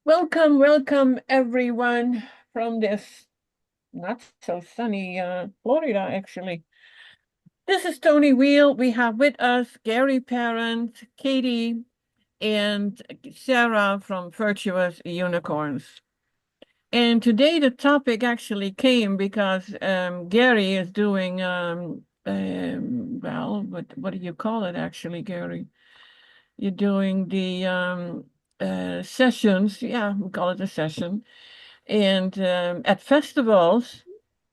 Welcome, welcome everyone from this not so sunny Florida, actually. This is Toni Weel. We have with us Gary Parent, Katie, and Sarah from Virtuous Unicorns. And today the topic actually came because Gary is doing, well, what do you call it actually, Gary? You're doing the sessions. Yeah, we call it a session and at festivals,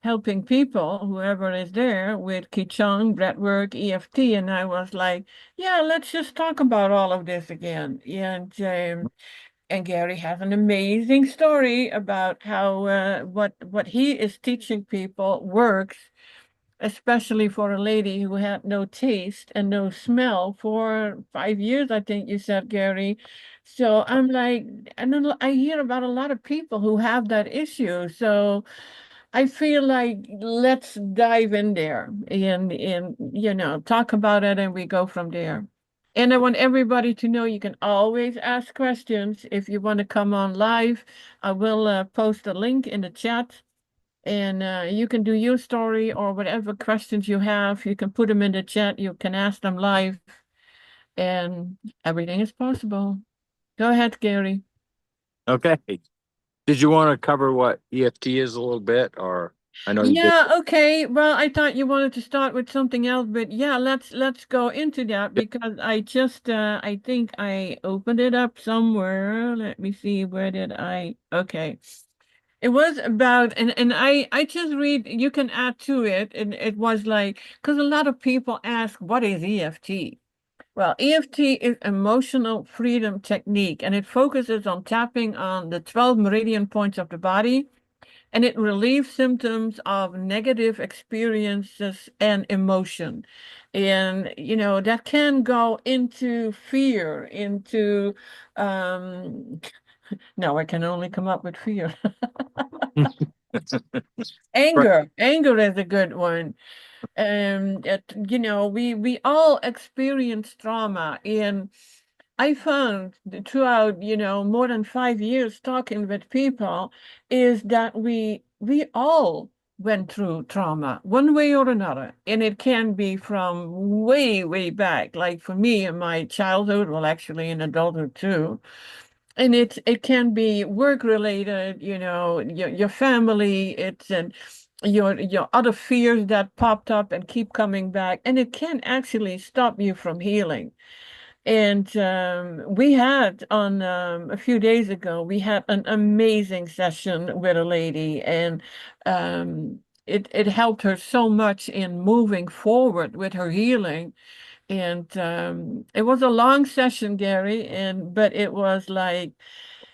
helping people, whoever is there, with Qigong, breathwork, EFT, and I was like, yeah, let's just talk about all of this again. And Gary has an amazing story about how what he is teaching people works, especially for a lady who had no taste and no smell for 5 years, I think you said, Gary. So I'm like, I don't know, I hear about a lot of people who have that issue. So I feel like let's dive in there and talk about it and we go from there. And I want everybody to know you can always ask questions if you want to come on live. I will post a link in the chat and you can do your story or whatever questions you have. You can put them in the chat. You can ask them live, and everything is possible. Go ahead, Gary. Okay. Did you want to cover what EFT is a little bit, or I know you did. Yeah, okay. Well, I thought you wanted to start with something else, but yeah, let's go into that because I think I opened it up somewhere. Let me see, where did I? Okay. It was about, and I just read, you can add to it, and it was like, because a lot of people ask, what is EFT? Well, EFT is emotional freedom technique, and it focuses on tapping on the 12 meridian points of the body, and it relieves symptoms of negative experiences and emotion. And, that can go into fear, into, um, no, I can only come up with fear. Right. Anger is a good one. We all experience trauma, and I found throughout, more than 5 years talking with people, is that we all went through trauma one way or another, and it can be from way, way back. Like for me in my childhood, well, actually in adulthood too. And it can be work related, your family, it's and your other fears that popped up and keep coming back, and it can actually stop you from healing. And we had on a few days ago, we had an amazing session with a lady, and it helped her so much in moving forward with her healing. And it was a long session, Gary, and but it was like,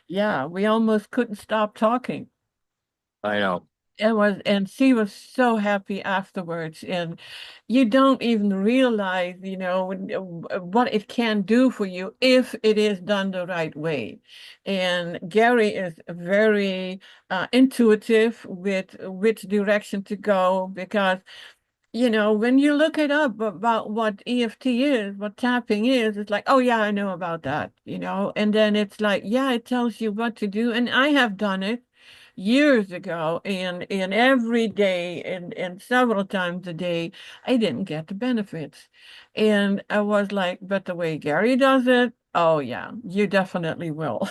yeah, we almost couldn't stop talking. I know. It was, and she was so happy afterwards. And you don't even realize, what it can do for you if it is done the right way. And Gary is very intuitive with which direction to go because when you look it up about what EFT is, what tapping is, it's like, oh yeah, I know about that, and then it's like, yeah, it tells you what to do. And I have done it years ago and every day and several times a day, I didn't get the benefits. And I was like, but the way Gary does it, oh yeah, you definitely will.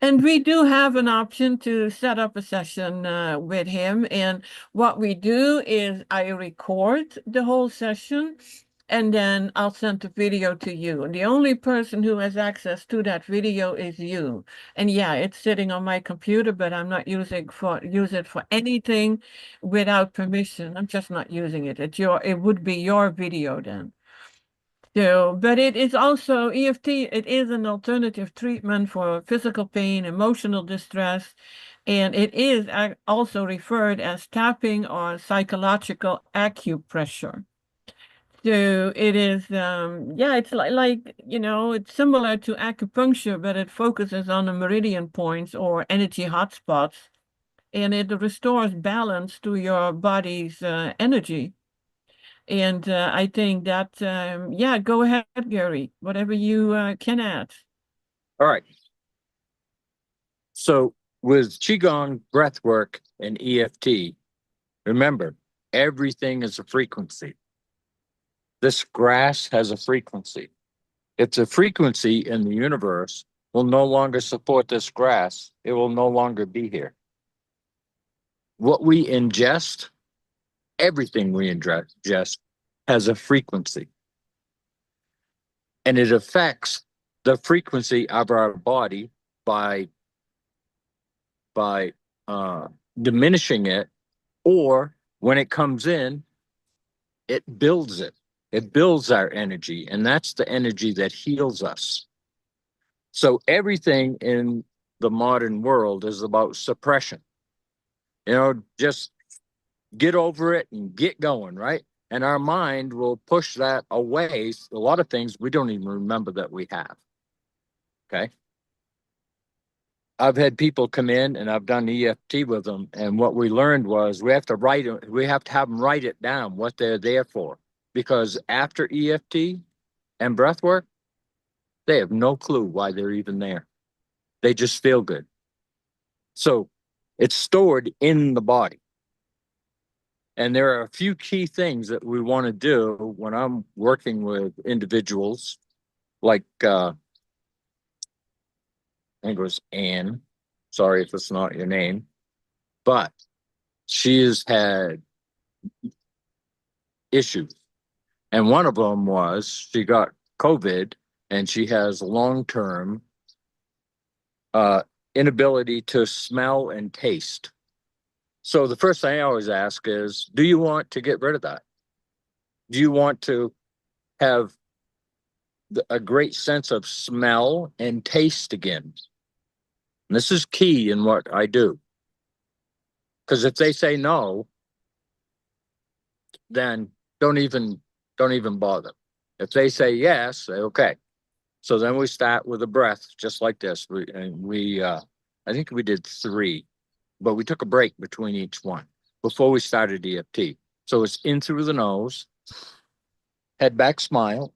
And we do have an option to set up a session with him. And what we do is I record the whole session and then I'll send the video to you. And the only person who has access to that video is you. And yeah, it's sitting on my computer, but I'm not use it for anything without permission. I'm just not using it. It would be your video then. So, but it is also EFT, it is an alternative treatment for physical pain, emotional distress, and it is also referred as tapping or psychological acupressure. So it is, yeah, it's it's similar to acupuncture, but it focuses on the meridian points or energy hotspots, and it restores balance to your body's energy. And I think that, yeah, go ahead, Gary, whatever you can add. All right. So with Qigong, breath work, and EFT, remember, everything is a frequency. This grass has a frequency. If the frequency in the universe will no longer support this grass, it will no longer be here. What we ingest, everything we ingest has a frequency. And it affects the frequency of our body by diminishing it, or when it comes in, it builds it. It builds our energy, and that's the energy that heals us. So everything in the modern world is about suppression. Just get over it and get going, right? And our mind will push that away. A lot of things we don't even remember that we have. Okay. I've had people come in and I've done EFT with them. And what we learned was we have to have them write it down, what they're there for. Because after EFT and breath work, they have no clue why they're even there. They just feel good. So it's stored in the body. And there are a few key things that we want to do when I'm working with individuals like, I think it was Anne. Sorry if it's not your name, but she has had issues. And one of them was she got COVID and she has long-term inability to smell and taste. So the first thing I always ask is, do you want to get rid of that? Do you want to have a great sense of smell and taste again? And this is key in what I do. Because if they say no, then don't even bother. If they say yes, say okay. So then we start with a breath just like this. I think we did 3, but we took a break between each one before we started EFT. So it's in through the nose, head back smile,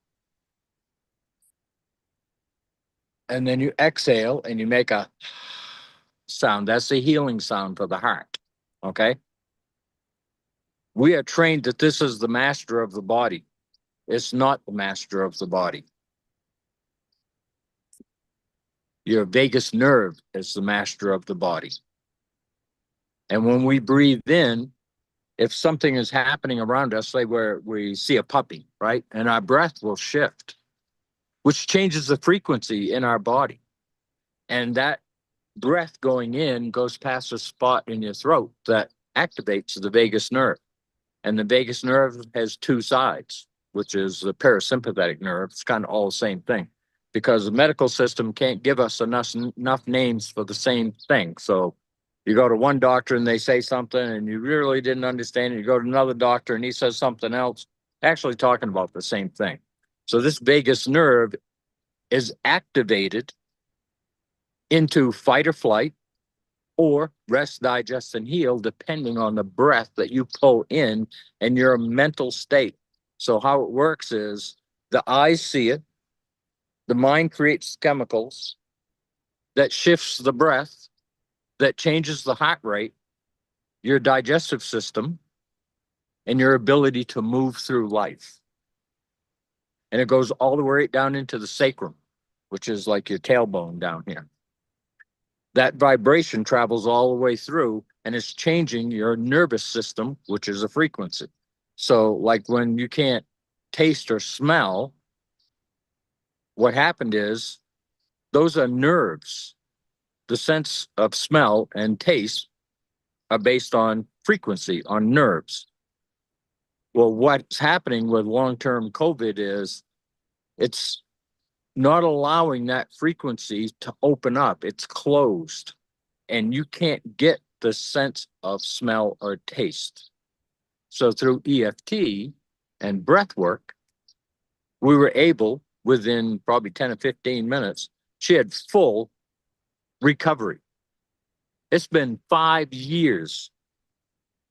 and then you exhale and you make a sound. That's the healing sound for the heart. Okay. We are trained that this is the master of the body. It's not the master of the body. Your vagus nerve is the master of the body. And when we breathe in, if something is happening around us, say where we see a puppy, right? And our breath will shift, which changes the frequency in our body. And that breath going in goes past a spot in your throat that activates the vagus nerve. And the vagus nerve has 2 sides, which is the parasympathetic nerve. It's kind of all the same thing because the medical system can't give us enough names for the same thing. So you go to one doctor and they say something and you really didn't understand it. You go to another doctor and he says something else, actually talking about the same thing. So this vagus nerve is activated into fight or flight, or rest, digest, and heal, depending on the breath that you pull in and your mental state. So how it works is the eyes see it, the mind creates chemicals that shifts the breath, that changes the heart rate, your digestive system, and your ability to move through life. And it goes all the way down into the sacrum, which is like your tailbone down here. That vibration travels all the way through and it's changing your nervous system, which is a frequency. So like when you can't taste or smell, what happened is those are nerves. The sense of smell and taste are based on frequency, on nerves. Well, what's happening with long-term COVID is it's not allowing that frequency to open up. It's closed. And you can't get the sense of smell or taste. So through EFT and breath work, we were able, within probably 10 or 15 minutes, she had full recovery. It's been 5 years.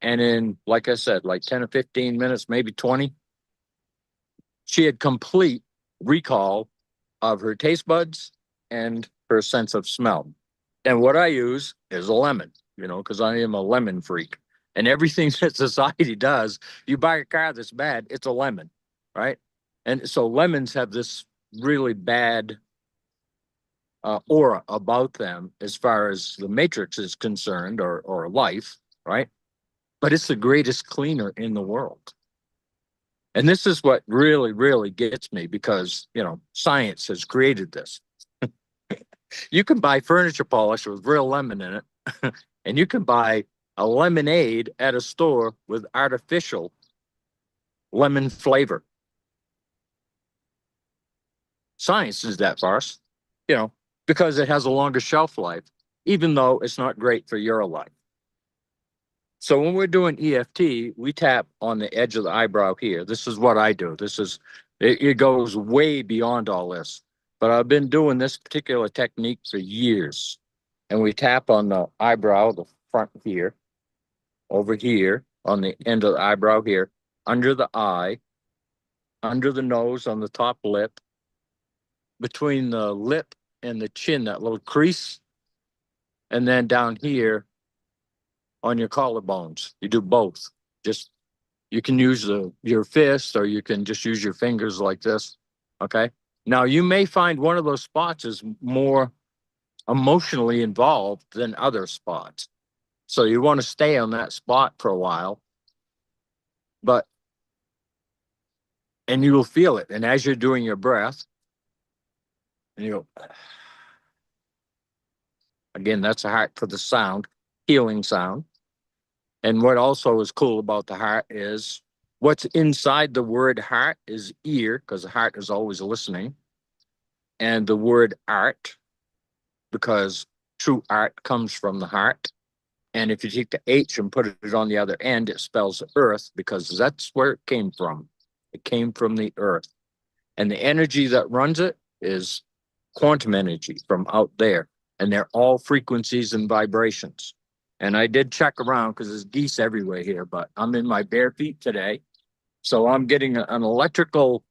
And in, like I said, like 10 or 15 minutes, maybe 20, she had complete recall of her taste buds and her sense of smell. And what I use is a lemon, because I am a lemon freak. And everything that society does, you buy a car that's bad, it's a lemon, right? And so lemons have this really bad aura about them as far as the matrix is concerned, or life, right? But it's the greatest cleaner in the world. And this is what really, really gets me, because, science has created this. You can buy furniture polish with real lemon in it, and you can buy a lemonade at a store with artificial lemon flavor. Science is that farce, because it has a longer shelf life, even though it's not great for your life. So when we're doing EFT, we tap on the edge of the eyebrow here. This is what I do. It goes way beyond all this. But I've been doing this particular technique for years. And we tap on the eyebrow, the front here, over here, on the end of the eyebrow here, under the eye, under the nose, on the top lip, between the lip and the chin, that little crease, and then down here on your collarbones. You do both. You can use your fist, or you can just use your fingers like this. Okay. Now you may find one of those spots is more emotionally involved than other spots. So you want to stay on that spot for a while, and you will feel it. And as you're doing your breath, and you go, again, that's a heart for the sound, healing sound. And what also is cool about the heart is what's inside the word heart is ear, because the heart is always listening. And the word art, because true art comes from the heart. And if you take the H and put it on the other end, it spells earth, because that's where it came from. It came from the earth. And the energy that runs it is quantum energy from out there. And they're all frequencies and vibrations. And I did check around, because there's geese everywhere here, but I'm in my bare feet today. So I'm getting an electrical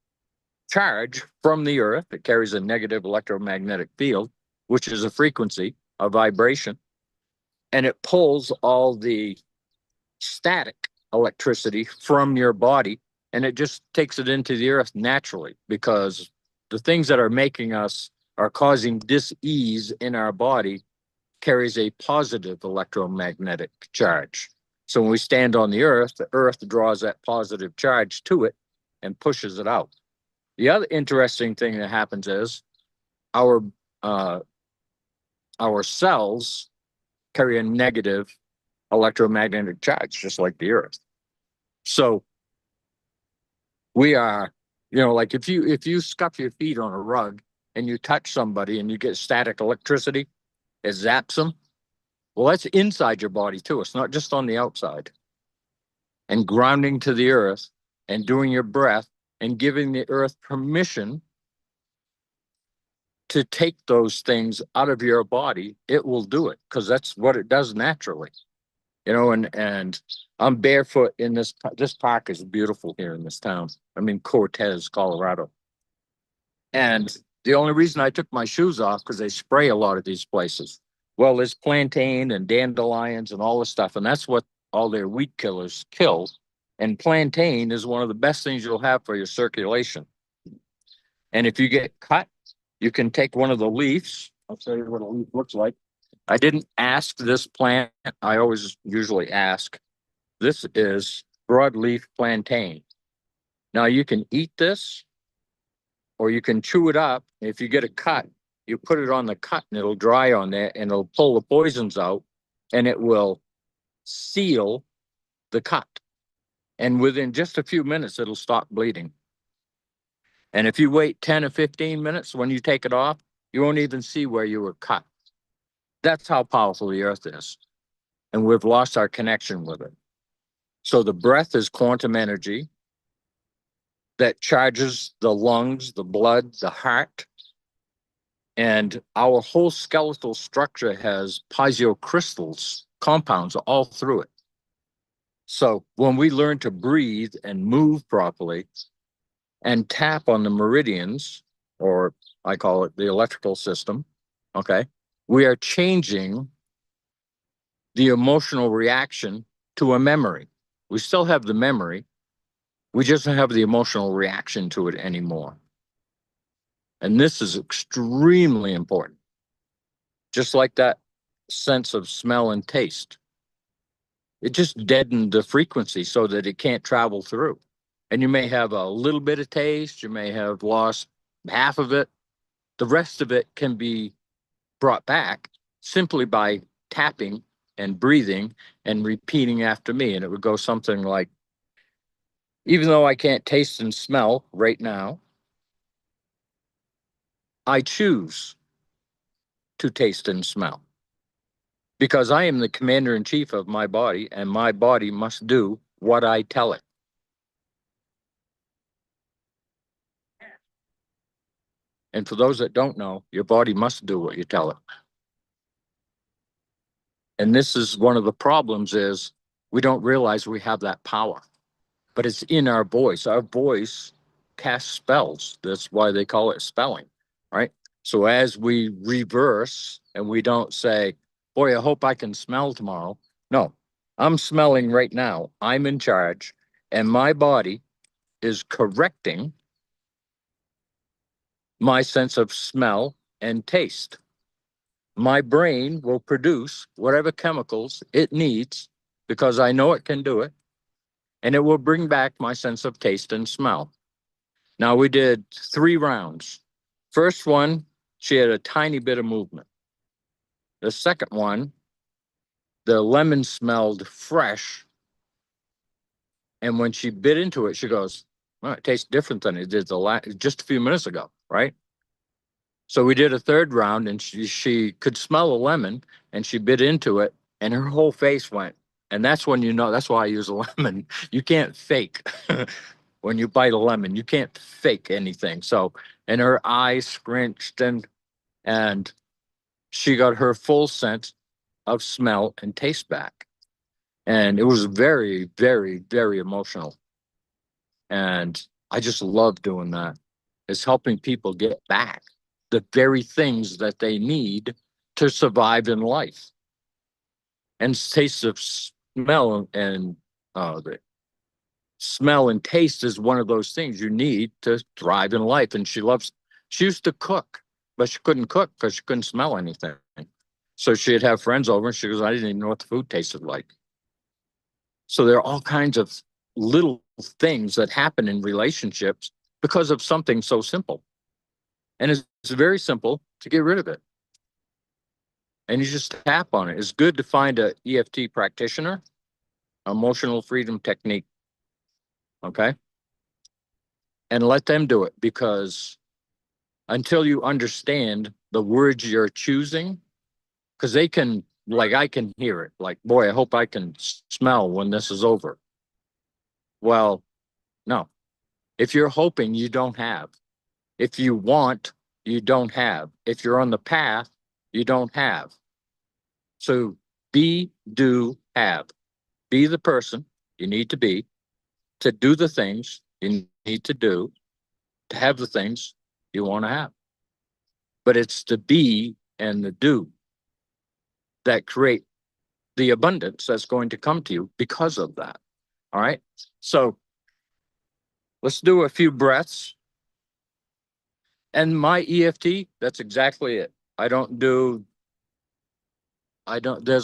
charge from the earth. It carries a negative electromagnetic field, which is a frequency, a vibration. And it pulls all the static electricity from your body, and it just takes it into the earth naturally, because the things that are causing dis-ease in our body carries a positive electromagnetic charge. So when we stand on the earth draws that positive charge to it and pushes it out. The other interesting thing that happens is our cells carry a negative electromagnetic charge, just like the earth. So we are, like if you scuff your feet on a rug and you touch somebody and you get static electricity, it zaps them. Well, that's inside your body too. It's not just on the outside. And grounding to the earth and doing your breath and giving the earth permission to take those things out of your body, it will do it, because that's what it does naturally. And I'm barefoot in this park is beautiful here in this town. I'm in Cortez, Colorado. And the only reason I took my shoes off, because they spray a lot of these places. Well, there's plantain and dandelions and all this stuff, and that's what all their weed killers kill. And plantain is one of the best things you'll have for your circulation. And if you get cut, you can take one of the leaves. I'll show you what a leaf looks like. I didn't ask this plant. I always usually ask. This is broadleaf plantain. Now you can eat this, or you can chew it up. If you get a cut, you put it on the cut and it'll dry on there, and it'll pull the poisons out, and it will seal the cut. And within just a few minutes, it'll stop bleeding. And if you wait 10 or 15 minutes, when you take it off, you won't even see where you were cut. That's how powerful the earth is. And we've lost our connection with it. So the breath is quantum energy that charges the lungs, the blood, the heart. And our whole skeletal structure has piezo compounds all through it. So when we learn to breathe and move properly and tap on the meridians, or I call it the electrical system, okay, we are changing the emotional reaction to a memory. We still have the memory. We just don't have the emotional reaction to it anymore. And this is extremely important. Just like that sense of smell and taste. It just deadened the frequency so that it can't travel through. And you may have a little bit of taste, you may have lost half of it. The rest of it can be brought back simply by tapping and breathing and repeating after me. And it would go something like, even though I can't taste and smell right now, I choose to taste and smell because I am the commander in chief of my body, and my body must do what I tell it. And for those that don't know, your body must do what you tell it. And this is one of the problems, is we don't realize we have that power, but it's in our voice. Our voice casts spells. That's why they call it spelling, right? So as we reverse and we don't say, boy, I hope I can smell tomorrow. No, I'm smelling right now. I'm in charge, and my body is correcting my sense of smell and taste. My brain will produce whatever chemicals it needs because I know it can do it, and it will bring back my sense of taste and smell. Now, we did 3 rounds. First one, she had a tiny bit of movement. The second one, the lemon smelled fresh, and when she bit into it, she goes, well, it tastes different than it did just a few minutes ago, right? So we did a third round, and she could smell a lemon, and she bit into it, and her whole face went. And that's when you know, that's why I use a lemon. You can't fake when you bite a lemon. You can't fake anything. So, and her eyes squinched, and she got her full sense of smell and taste back. And it was very, very, very emotional. And I just love doing that. It's helping people get back the very things that they need to survive in life. And taste of smell and the smell and taste is one of those things you need to thrive in life. And she used to cook, but she couldn't cook because she couldn't smell anything. So she'd have friends over, and she goes, I didn't even know what the food tasted like. So there are all kinds of little things that happen in relationships because of something so simple. And it's very simple to get rid of it. And you just tap on it. It's good to find a EFT practitioner, emotional freedom technique. Okay. And let them do it, because until you understand the words you're choosing, because they can, like, I can hear it, like, boy, I hope I can smell when this is over. Well, no. If you're hoping, you don't have. If you want, you don't have. If you're on the path, you don't have. So be, do, have. Be the person you need to be, to do the things you need to do, to have the things you want to have. But it's the be and the do that create the abundance that's going to come to you because of that. All right. So let's do a few breaths. And my EFT, that's exactly it. There's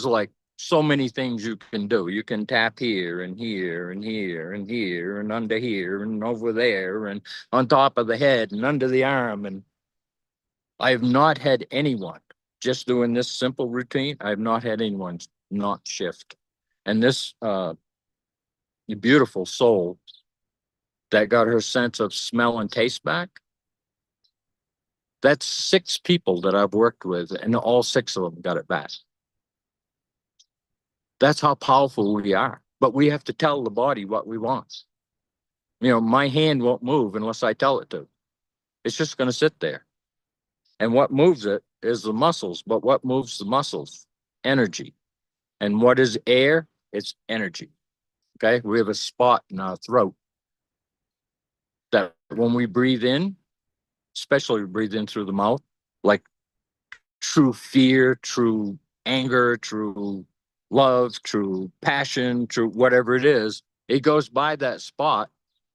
like so many things you can do. You can tap here and here and here and here and under here and over there and on top of the head and under the arm. And I have not had anyone, just doing this simple routine, I have not had anyone not shift. And this beautiful soul that got her sense of smell and taste back, that's 6 people that I've worked with, and all 6 of them got it back. That's how powerful we are. But we have to tell the body what we want. You know, my hand won't move unless I tell it to. It's just going to sit there. And what moves it is the muscles. But what moves the muscles? Energy. And what is air? It's energy. Okay. We have a spot in our throat that when we breathe in, especially we breathe in through the mouth, like true fear, true anger, true love, true passion, true whatever it is, it goes by that spot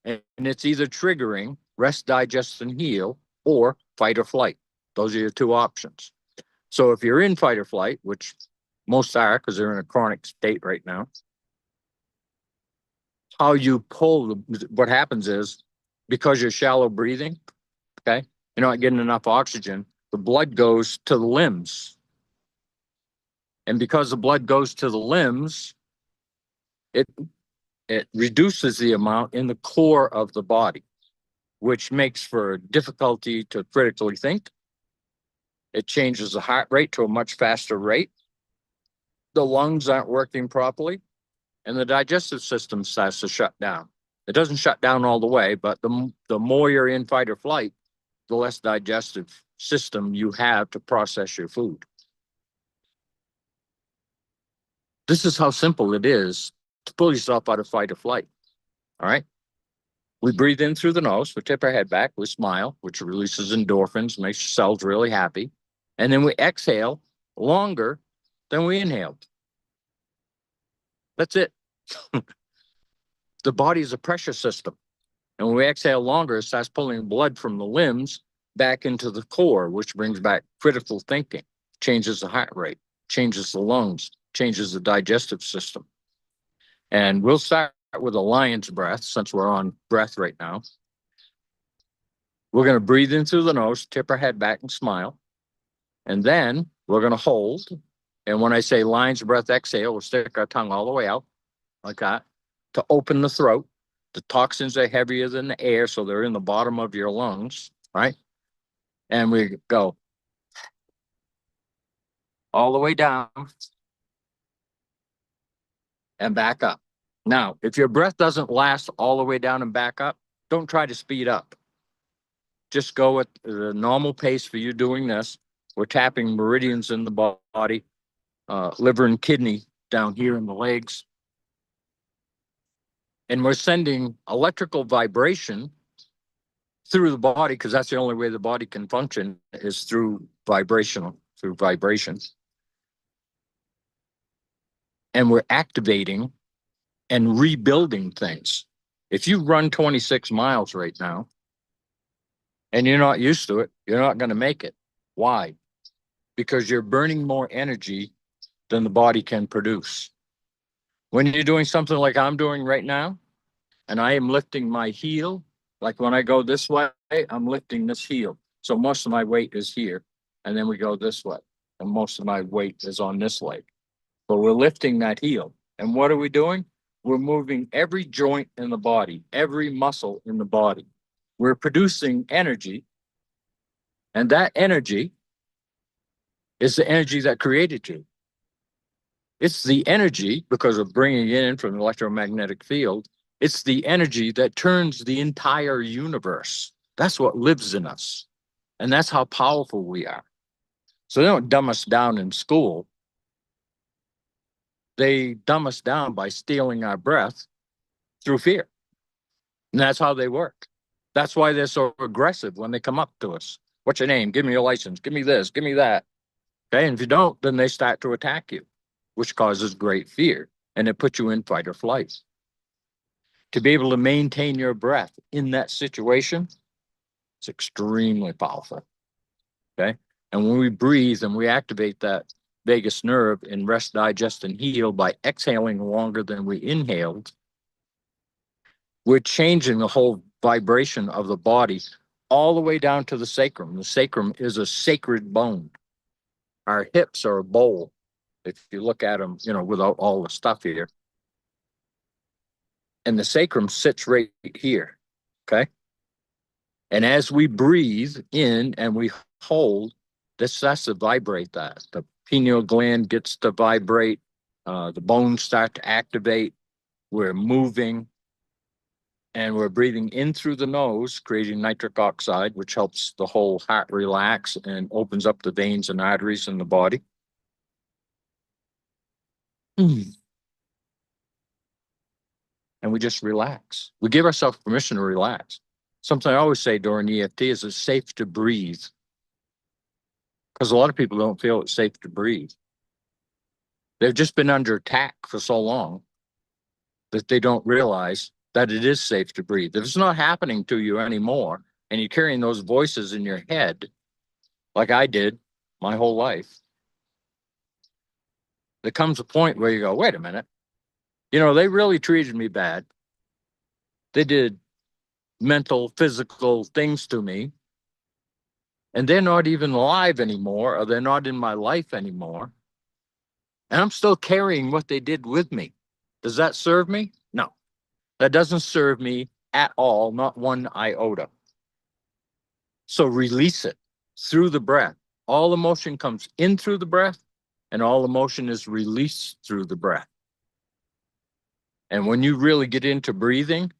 and it's either triggering rest, digest, and heal or fight or flight. Those are your two options. So if you're in fight or flight, which most are because they're in a chronic state right now, how you pull, what happens is because you're shallow breathing, okay, you're not getting enough oxygen, the blood goes to the limbs. And because the blood goes to the limbs, it it reduces the amount in the core of the body, which makes for difficulty to critically think. It changes the heart rate to a much faster rate. The lungs aren't working properly, and the digestive system starts to shut down. It doesn't shut down all the way, but the more you're in fight or flight, the less digestive system you have to process your food. This is how simple it is to pull yourself out of fight or flight. All right. We breathe in through the nose, we tip our head back, we smile, which releases endorphins, makes your cells really happy. And then we exhale longer than we inhaled. That's it. The body is a pressure system. And when we exhale longer, it starts pulling blood from the limbs back into the core, which brings back critical thinking, changes the heart rate, changes the lungs, changes the digestive system. And we'll start with a lion's breath, since we're on breath right now. We're going to breathe in through the nose, tip our head back and smile. And then we're going to hold. And when I say lion's breath exhale, we'll stick our tongue all the way out like that to open the throat. The toxins are heavier than the air, so they're in the bottom of your lungs, right? And we go all the way down and back up. Now, if your breath doesn't last all the way down and back up, don't try to speed up. Just go at the normal pace for you doing this. We're tapping meridians in the body, liver and kidney down here in the legs. And we're sending electrical vibration through the body, because that's the only way the body can function is through vibrations. And we're activating and rebuilding things. If you run 26 miles right now and you're not used to it, you're not going to make it. Why? Because you're burning more energy than the body can produce. When you're doing something like I'm doing right now, and I am lifting my heel, like when I go this way, I'm lifting this heel. So most of my weight is here, and then we go this way, and most of my weight is on this leg. But we're lifting that heel. And what are we doing? We're moving every joint in the body, every muscle in the body. We're producing energy, and that energy is the energy that created you. It's the energy, because of bringing it in from the electromagnetic field, it's the energy that turns the entire universe. That's what lives in us. And that's how powerful we are. So they don't dumb us down in school. They dumb us down by stealing our breath through fear. And that's how they work. That's why they're so aggressive when they come up to us. What's your name? Give me your license. Give me this. Give me that. Okay. And if you don't, then they start to attack you, which causes great fear. And it puts you in fight or flight. To be able to maintain your breath in that situation, it's extremely powerful. Okay. And when we breathe and we activate that vagus nerve in rest, digest, and heal by exhaling longer than we inhaled, we're changing the whole vibration of the body all the way down to the sacrum. The sacrum is a sacred bone. Our hips are a bowl. If you look at them, without all the stuff here. And the sacrum sits right here. Okay. And as we breathe in and we hold, this starts to vibrate that. The pineal gland gets to vibrate. The bones start to activate. We're moving. And we're breathing in through the nose, creating nitric oxide, which helps the whole heart relax and opens up the veins and arteries in the body. And we just relax. We give ourselves permission to relax. Something I always say during EFT is it's safe to breathe. because a lot of people don't feel it's safe to breathe. They've just been under attack for so long that they don't realize that it is safe to breathe. If it's not happening to you anymore, and you're carrying those voices in your head, like I did my whole life, there comes a point where you go, wait a minute, they really treated me bad. They did mental, physical things to me, and they're not even alive anymore, or they're not in my life anymore. And I'm still carrying what they did with me. Does that serve me? No, that doesn't serve me at all, not one iota. So release it through the breath. All emotion comes in through the breath, and all emotion is released through the breath. And when you really get into breathing,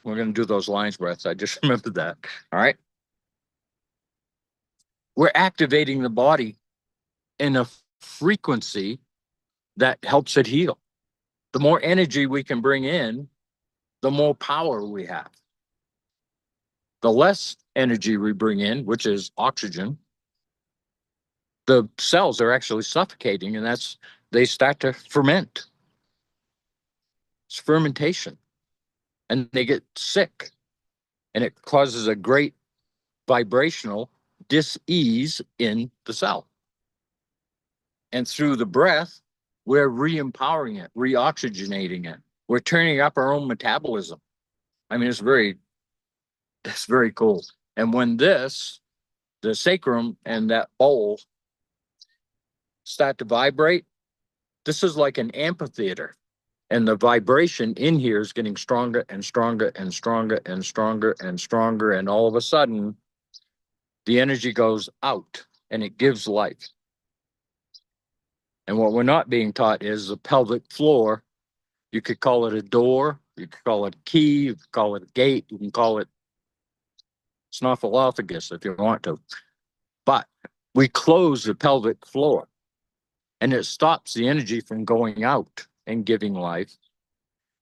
we're going to do those lines breaths. I just remembered that. All right. We're activating the body in a frequency that helps it heal. The more energy we can bring in, the more power we have. The less energy we bring in, which is oxygen, the cells are actually suffocating, and they start to ferment. It's fermentation, and they get sick, and it causes a great vibrational dis-ease in the cell. And through the breath, we're re-empowering it, re-oxygenating it. We're turning up our own metabolism. I mean, it's very cool. And when the sacrum and that bowl start to vibrate, this is like an amphitheater. And the vibration in here is getting stronger and stronger and stronger and stronger and stronger. And all of a sudden, the energy goes out and it gives life. And what we're not being taught is the pelvic floor. You could call it a door. You could call it a key. You could call it a gate. You can call it snuffleupagus if you want to. But we close the pelvic floor, and it stops the energy from going out and giving life.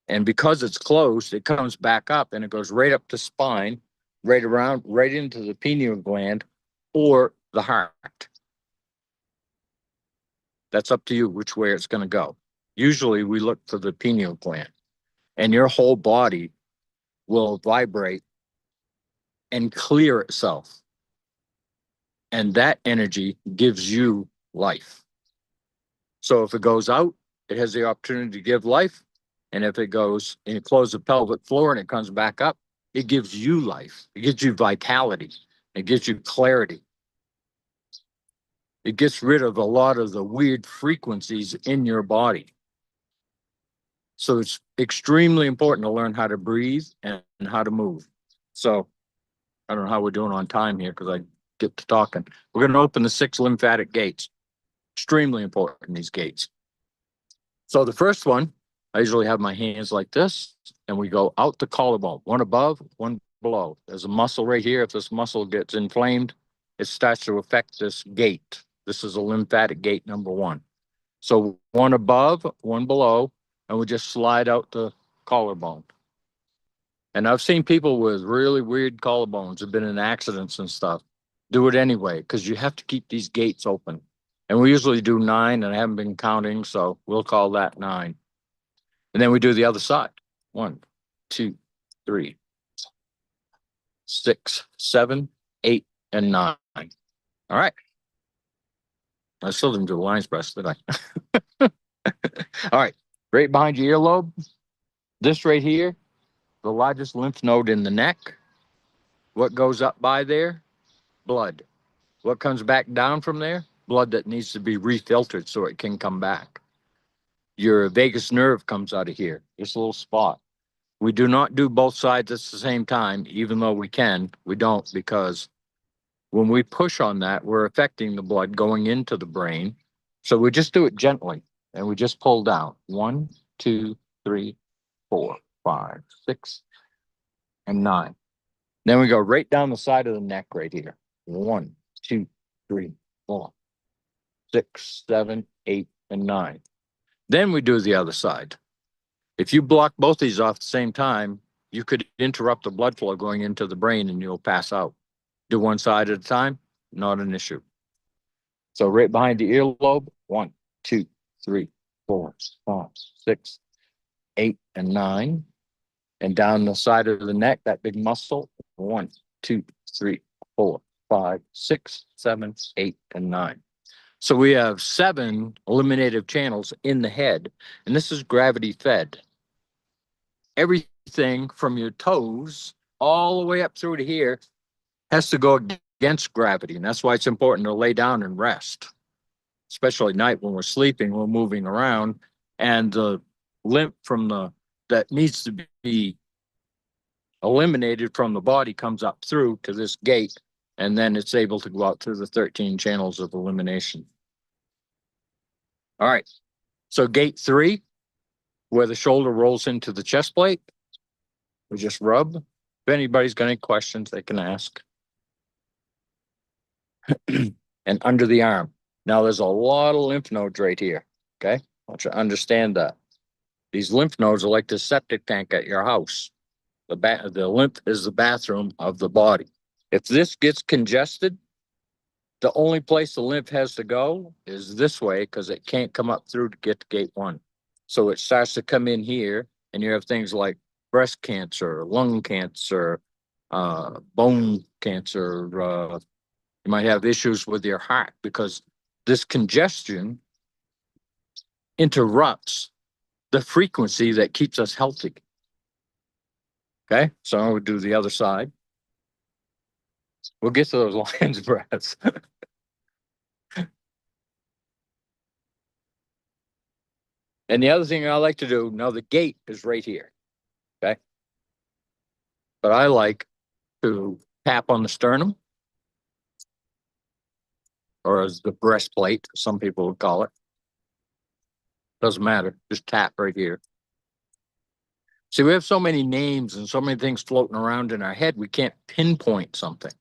And because it's closed, it comes back up, and it goes right up the spine, right around, right into the pineal gland or the heart. That's up to you which way it's going to go. Usually we look for the pineal gland, and your whole body will vibrate and clear itself. And that energy gives you life. So if it goes out, it has the opportunity to give life. And if it goes and you close the pelvic floor and it comes back up, it gives you life. It gives you vitality. It gives you clarity. It gets rid of a lot of the weird frequencies in your body. So it's extremely important to learn how to breathe and how to move. So I don't know how we're doing on time here because I get to talking. We're going to open the 6 lymphatic gates. Extremely important, these gates. So the first one, I usually have my hands like this, and we go out the collarbone, one above, one below. There's a muscle right here. If this muscle gets inflamed, it starts to affect this gate. This is a lymphatic gate number 1. So one above, one below, and we just slide out the collarbone. And I've seen people with really weird collarbones have been in accidents and stuff. Do it anyway, because you have to keep these gates open. And we usually do 9, and I haven't been counting, so we'll call that 9. And then we do the other side. 1, 2, 3, 6, 7, 8, and 9. All right. I still didn't do the lion's breast, did I? All right. Right behind your earlobe. This right here, the largest lymph node in the neck. What goes up by there? Blood. What comes back down from there? Blood that needs to be refiltered so it can come back. Your vagus nerve comes out of here, this little spot. We do not do both sides at the same time, even though we can. We don't, because when we push on that, we're affecting the blood going into the brain. So we just do it gently, and we just pull down. 1, 2, 3, 4, 5, 6, and 9. Then we go right down the side of the neck right here. 1, 2, 3, 4, 6, 7, 8, and 9. Then we do the other side. If you block both these off at the same time, you could interrupt the blood flow going into the brain and you'll pass out. Do one side at a time, not an issue. So right behind the earlobe, 1, 2, 3, 4, 5, 6, 8, and 9. And down the side of the neck, that big muscle, 1, 2, 3, 4, 5, 6, 7, 8, and 9. So we have 7 eliminative channels in the head, and this is gravity fed. Everything from your toes all the way up through to here has to go against gravity. And that's why it's important to lay down and rest, especially at night when we're sleeping, we're moving around, and the lymph from the that needs to be eliminated from the body comes up through to this gate, and then it's able to go out through the 13 channels of elimination. All right. So gate 3, where the shoulder rolls into the chest plate, we just rub. If anybody's got any questions, they can ask. And under the arm. Now there's a lot of lymph nodes right here. Okay. I want you to understand that. These lymph nodes are like the septic tank at your house. The lymph is the bathroom of the body. If this gets congested, the only place the lymph has to go is this way, because it can't come up through to get to gate 1. So it starts to come in here, and you have things like breast cancer, lung cancer, bone cancer. You might have issues with your heart because this congestion interrupts the frequency that keeps us healthy. Okay, so I would do the other side. We'll get to those lion's breaths. And the other thing I like to do, now the gate is right here. Okay. But I like to tap on the sternum, or as the breastplate, some people would call it. Doesn't matter. Just tap right here. See, we have so many names and so many things floating around in our head, we can't pinpoint something.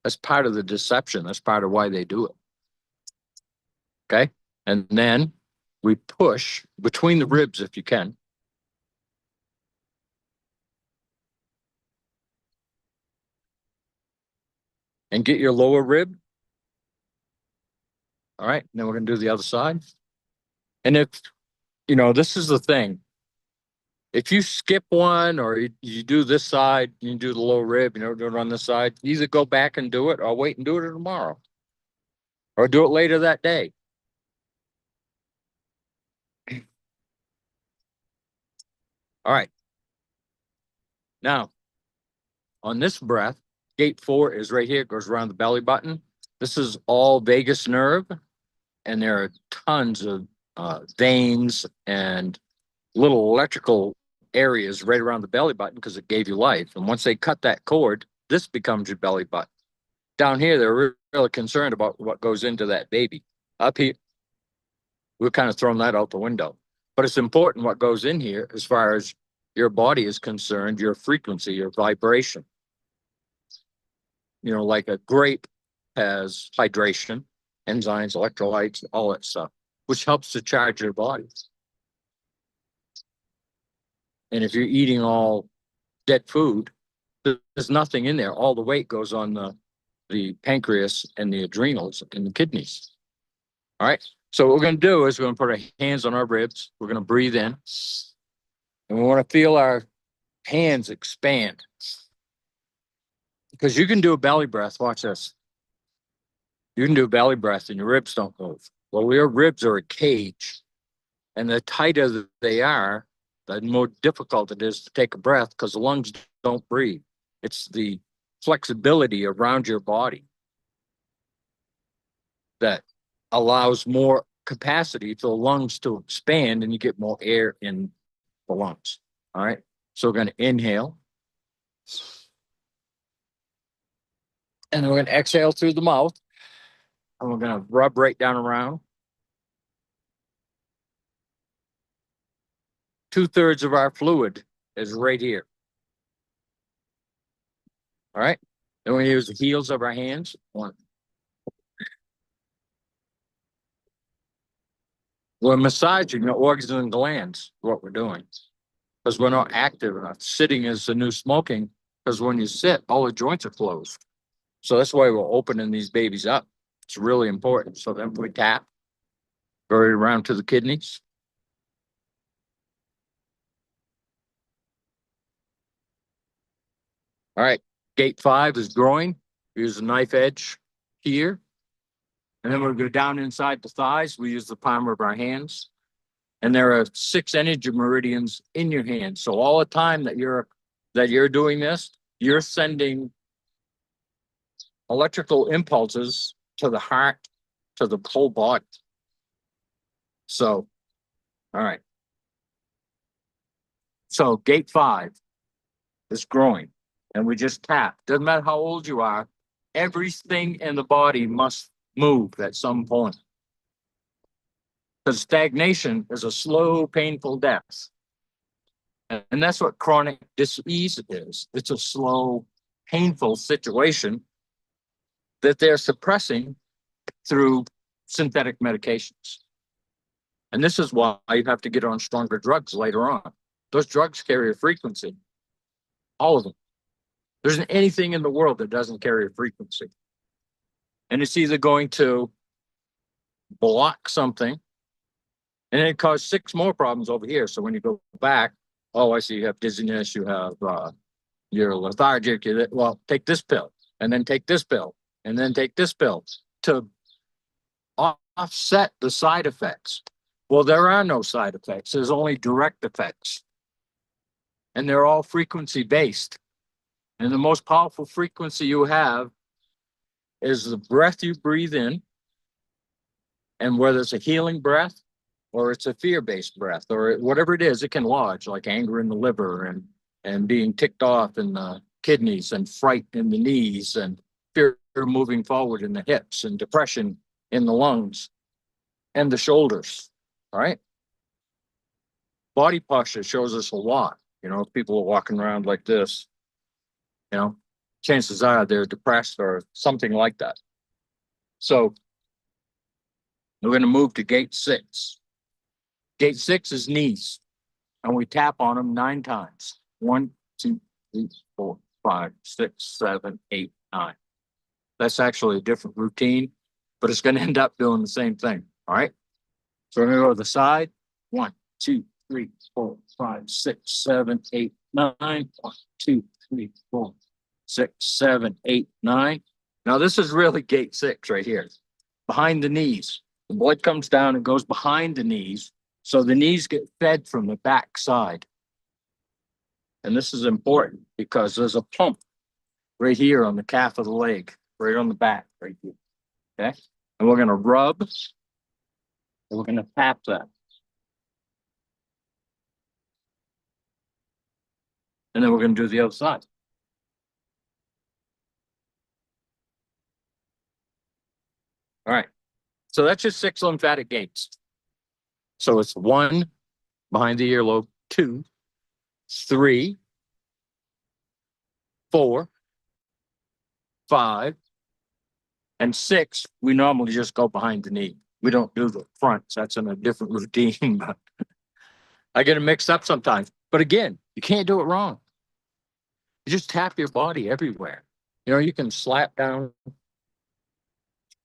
That's part of the deception. That's part of why they do it. Okay. And then we push between the ribs if you can. And get your lower rib. All right. Then we're going to do the other side. And if, this is the thing. If you skip one, or you do this side, you do the lower rib, do it on this side, either go back and do it or wait and do it tomorrow. Or do it later that day. All right. Now, on this breath, gate 4 is right here. It goes around the belly button. This is all vagus nerve. And there are tons of veins and little electrical areas right around the belly button because it gave you life. And once they cut that cord, this becomes your belly button. Down here, they're really concerned about what goes into that baby. Up here, we're kind of throwing that out the window. But it's important what goes in here as far as your body is concerned, your frequency, your vibration. Like a grape has hydration, enzymes, electrolytes, all that stuff, which helps to charge your body. And if you're eating all dead food, there's nothing in there. All the weight goes on the pancreas and the adrenals and the kidneys. All right. So what we're going to do is we're going to put our hands on our ribs. We're going to breathe in. And we want to feel our hands expand. Because you can do a belly breath. Watch this. You can do a belly breath and your ribs don't move. Well, your ribs are a cage. And the tighter they are, the more difficult it is to take a breath because the lungs don't breathe. It's the flexibility around your body that allows more capacity for the lungs to expand and you get more air in the lungs. All right. So we're going to inhale. And then we're going to exhale through the mouth. And we're going to rub right down around. 2/3 of our fluid is right here. All right. Then we use the heels of our hands. We're massaging the organs and glands, what we're doing, because we're not active enough. Sitting is the new smoking, because when you sit, all the joints are closed. So that's why we're opening these babies up. It's really important. So then we tap, go right around to the kidneys. All right, gate 5 is groin. We use a knife edge here. And then we'll go down inside the thighs. We use the palm of our hands. And there are 6 energy meridians in your hand. So all the time that you're doing this, you're sending electrical impulses to the heart, to the whole body. So, all right. So gate 5 is groin. And we just tap. Doesn't matter how old you are, everything in the body must move at some point. Because stagnation is a slow, painful death. And that's what chronic disease is. It's a slow, painful situation that they're suppressing through synthetic medications. And this is why you have to get on stronger drugs later on. Those drugs carry a frequency, all of them. There isn't anything in the world that doesn't carry a frequency. And it's either going to block something, and it caused 6 more problems over here. So when you go back, oh, I see you have dizziness, you have you're lethargic. Well, take this pill, and then take this pill, and then take this pill to offset the side effects. Well, there are no side effects. There's only direct effects. And they're all frequency based. And the most powerful frequency you have is the breath you breathe in. And whether it's a healing breath or it's a fear-based breath or whatever it is, it can lodge, like anger in the liver and being ticked off in the kidneys and fright in the knees and fear moving forward in the hips and depression in the lungs and the shoulders. All right. Body posture shows us a lot. You know, if people are walking around like this, you know, chances are they're depressed or something like that. So we're going to move to gate 6. Gate 6 is knees, and we tap on them 9 times. 1, 2, 3, 4, 5, 6, 7, 8, 9. That's actually a different routine, but it's going to end up doing the same thing. All right. So we're going to go to the side. 1, 2, 3, 4, 5, 6, 7, 8, 9. 1, 2, 3, 4, 6, 7, 8, 9. Now this is really gate 6 right here, behind the knees. The blood comes down and goes behind the knees, so the knees get fed from the back side. And this is important because there's a pump right here on the calf of the leg, right on the back, right here. Okay, and we're going to rub, and we're going to tap that. And then we're going to do the other side. All right. So that's just 6 lymphatic gates. So it's 1 behind the earlobe, 2, 3, 4, 5, and 6. We normally just go behind the knee. We don't do the fronts. That's in a different routine. But I get it mixed up sometimes. But again, you can't do it wrong. You just tap your body everywhere. You know, you can slap down.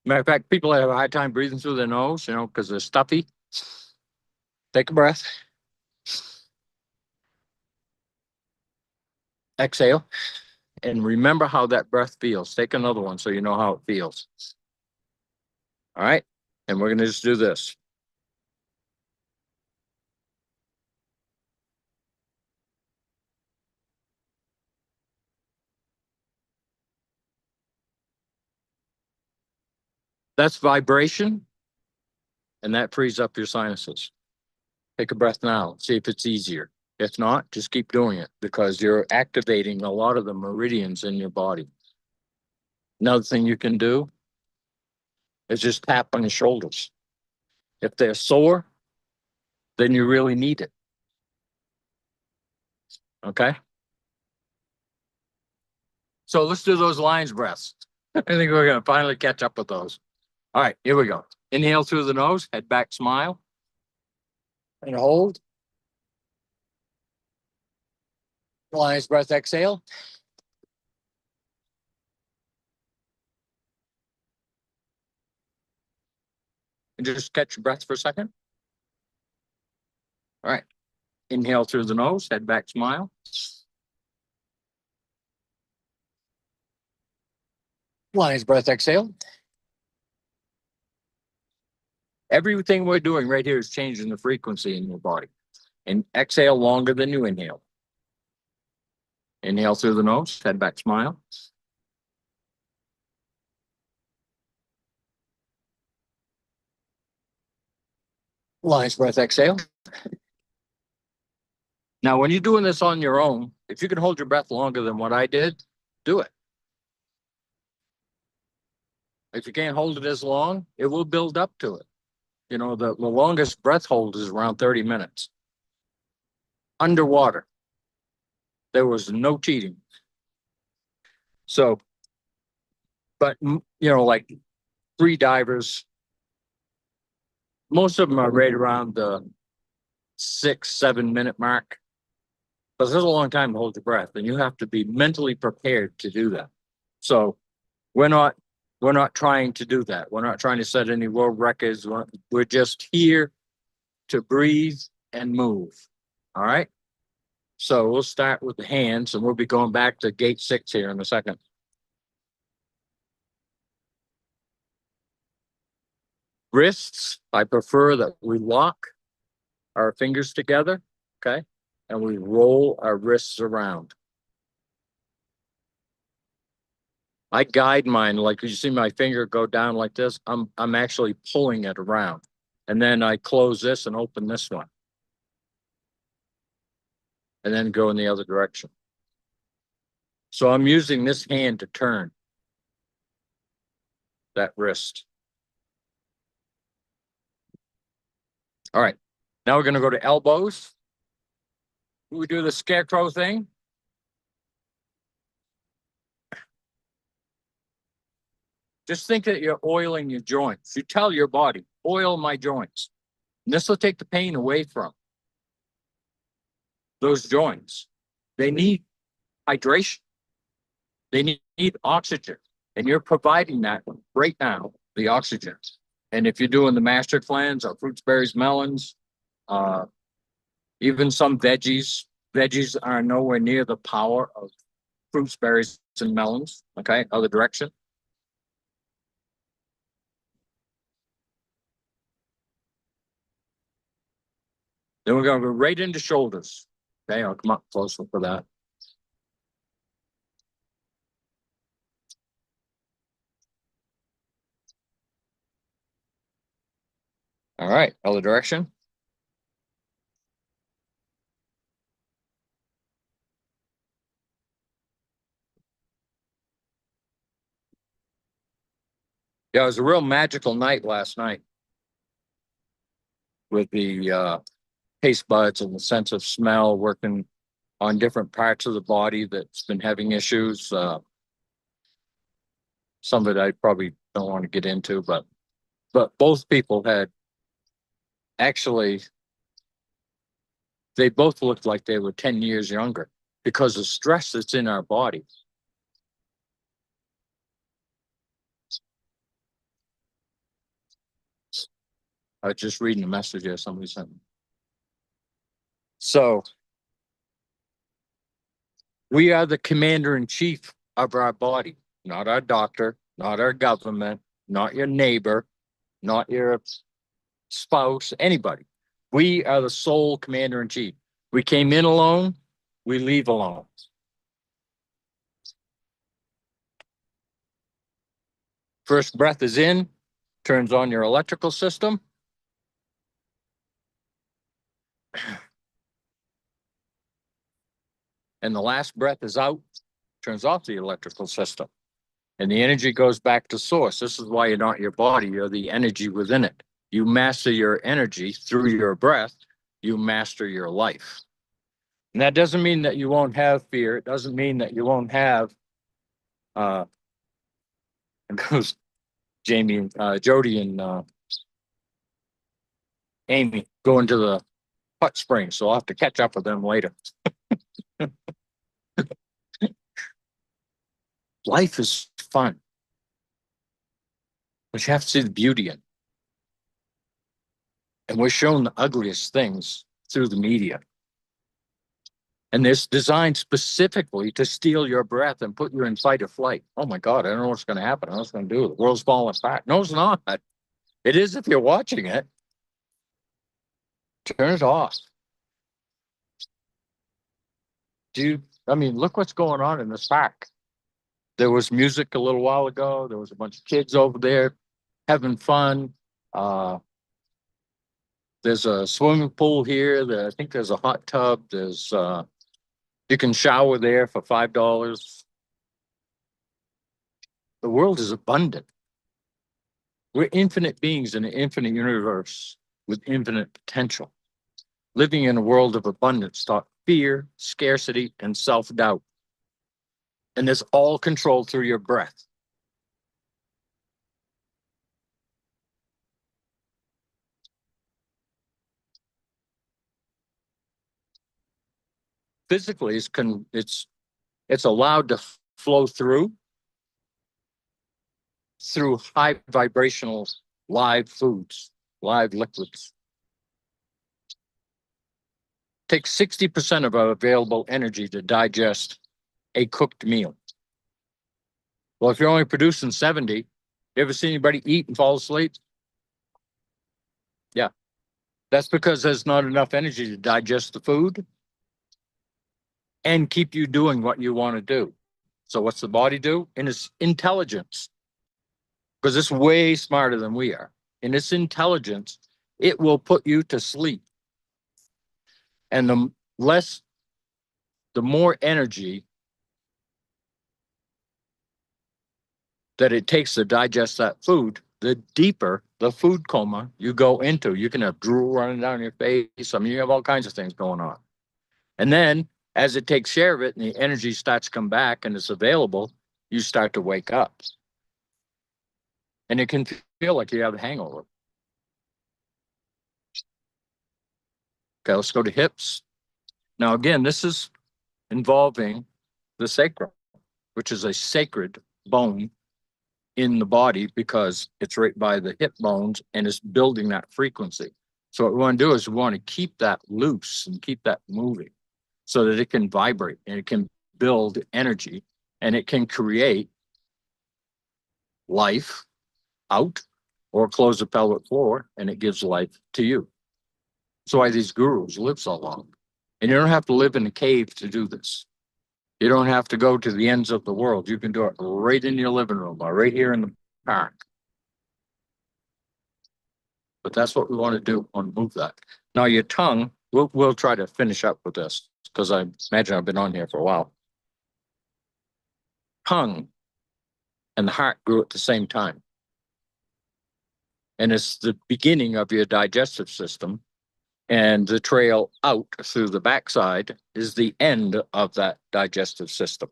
Matter of fact, people that have a hard time breathing through their nose, you know, because they're stuffy. Take a breath. Exhale. And remember how that breath feels. Take another one so you know how it feels. All right. And we're going to just do this. That's vibration. And that frees up your sinuses. Take a breath now. See if it's easier. If not, just keep doing it because you're activating a lot of the meridians in your body. Another thing you can do is just tap on your shoulders. If they're sore, then you really need it. Okay? So let's do those lines breaths. I think we're going to finally catch up with those. All right, here we go. Inhale through the nose, head back, smile, and hold. Lion's breath, exhale. and just catch your breath for a second. All right. Inhale through the nose, head back, smile. Lion's breath, exhale. Everything we're doing right here is changing the frequency in your body. And exhale longer than you inhale. Inhale through the nose, head back, smile. Lion's breath, exhale. Now, when you're doing this on your own, if you can hold your breath longer than what I did, do it. If you can't hold it as long, it will build up to it. You know, the longest breath hold is around 30 minutes. Underwater. There was no cheating. So, but, you know, like free divers, most of them are right around the 6-7 minute mark. But this is a long time to hold your breath, and you have to be mentally prepared to do that. So we're not trying to do that. We're not trying to set any world records. We're just here to breathe and move. All right. So we'll start with the hands, and we'll be going back to gate 6 here in a second. Wrists, I prefer that we lock our fingers together, okay? And we roll our wrists around. I guide mine, like you see my finger go down like this, I'm actually pulling it around. And then I close this and open this one. And then go in the other direction. So I'm using this hand to turn that wrist. All right, now we're gonna go to elbows. We do the scarecrow thing. Just think that you're oiling your joints. You tell your body, oil my joints. And this will take the pain away from those joints. They need hydration. They need oxygen. And you're providing that right now, the oxygen. And if you're doing the master cleanse or fruits, berries, melons, even some veggies are nowhere near the power of fruits, berries, and melons. Okay, other direction. Then we're going to go right into shoulders. Okay, I'll come up closer for that. All right, other direction. Yeah, it was a real magical night last night with the taste buds and the sense of smell working on different parts of the body that's been having issues. Some of it I probably don't want to get into, but both people had actually, they both looked like they were 10 years younger because of stress that's in our body. I was just reading a message here somebody sent me. So we are the commander in chief of our body, not our doctor, not our government, not your neighbor, not your spouse, anybody. We are the sole commander in chief. We came in alone, we leave alone. First breath is in, turns on your electrical system. And the last breath is out, turns off the electrical system. And the energy goes back to source. This is why you're not your body, you're the energy within it. You master your energy through your breath, you master your life. And that doesn't mean that you won't have fear. It doesn't mean that you won't have and goes Jamie, Jody and Amy going to the hot spring. So I'll have to catch up with them later. Life is fun, but you have to see the beauty in it. And we're shown the ugliest things through the media. And it's designed specifically to steal your breath and put you in fight or flight. Oh my God, I don't know what's going to happen. I don't know what's going to do. The world's falling apart. No, it's not. It is if you're watching it. Turn it off. I mean, look what's going on in this park. There was music a little while ago. There was a bunch of kids over there having fun. There's a swimming pool here. I think there's a hot tub. You can shower there for $5. The world is abundant. We're infinite beings in an infinite universe with infinite potential, living in a world of abundance, taught fear, scarcity, and self-doubt. And it's all controlled through your breath. Physically, it's allowed to flow through high vibrational live foods, live liquids. Takes 60% of our available energy to digest a cooked meal. Well, if you're only producing 70, you ever see anybody eat and fall asleep? Yeah. That's because there's not enough energy to digest the food and keep you doing what you want to do. So what's the body do? In its intelligence, because it's way smarter than we are. In its intelligence, it will put you to sleep. And the more energy that it takes to digest that food, the deeper the food coma you go into. You can have drool running down your face. I mean, you have all kinds of things going on. And then as it takes share of it and the energy starts to come back and it's available, you start to wake up. And it can feel like you have a hangover. Okay, let's go to hips. Now, again, this is involving the sacrum, which is a sacred bone in the body because it's right by the hip bones and it's building that frequency. So what we want to do is we want to keep that loose and keep that moving so that it can vibrate and it can build energy and it can create life out or close the pelvic floor and it gives life to you. That's why these gurus live so long. And you don't have to live in a cave to do this. You don't have to go to the ends of the world. You can do it right in your living room or right here in the park. But that's what we want to do, want to move that. Now your tongue, we'll try to finish up with this because I imagine I've been on here for a while. Tongue and the heart grew at the same time. And it's the beginning of your digestive system. And the trail out through the backside is the end of that digestive system.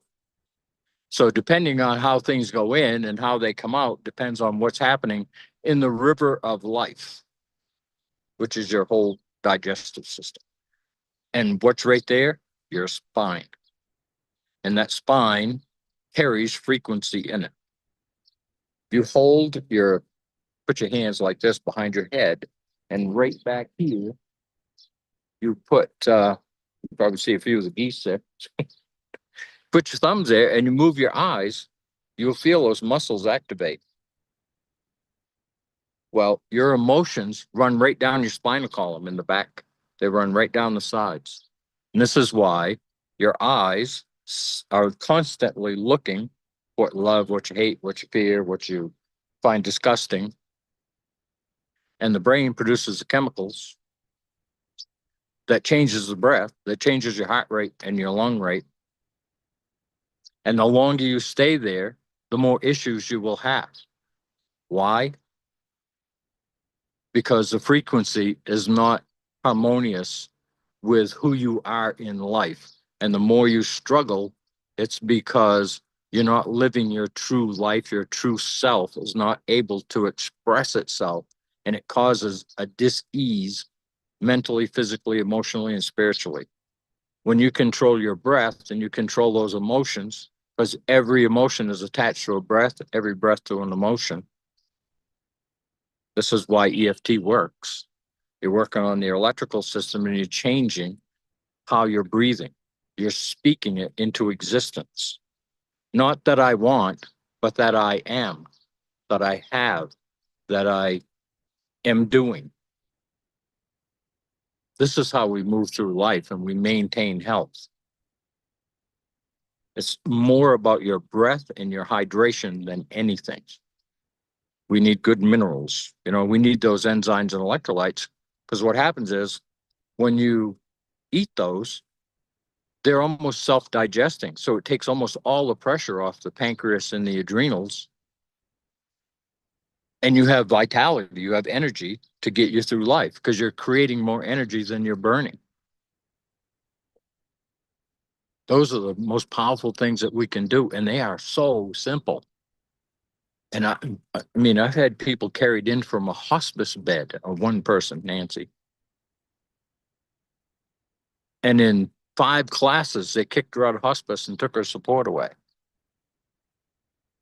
So depending on how things go in and how they come out depends on what's happening in the river of life, which is your whole digestive system. And what's right there? Your spine. And that spine carries frequency in it. If you put your hands like this behind your head and right back here, you put, you probably see a few of the geese there. Put your thumbs there and you move your eyes, you'll feel those muscles activate. Well, your emotions run right down your spinal column in the back. They run right down the sides. And this is why your eyes are constantly looking what you love, what you hate, what you fear, what you find disgusting. And the brain produces the chemicals that changes the breath, that changes your heart rate and your lung rate. And the longer you stay there, the more issues you will have. Why? Because the frequency is not harmonious with who you are in life. And the more you struggle, it's because you're not living your true life. Your true self is not able to express itself. And it causes a dis-ease mentally, physically, emotionally, and spiritually. When you control your breath and you control those emotions, because every emotion is attached to a breath, every breath to an emotion. This is why EFT works. You're working on the electrical system and you're changing how you're breathing. You're speaking it into existence. Not that I want, but that I am, that I have, that I am doing. This is how we move through life and we maintain health. It's more about your breath and your hydration than anything. We need good minerals. You know, we need those enzymes and electrolytes, because what happens is when you eat those, they're almost self-digesting. So it takes almost all the pressure off the pancreas and the adrenals. And you have vitality, you have energy to get you through life because you're creating more energy than you're burning. Those are the most powerful things that we can do. And they are so simple. And I mean, I've had people carried in from a hospice bed, a one person, Nancy. And in 5 classes, they kicked her out of hospice and took her support away.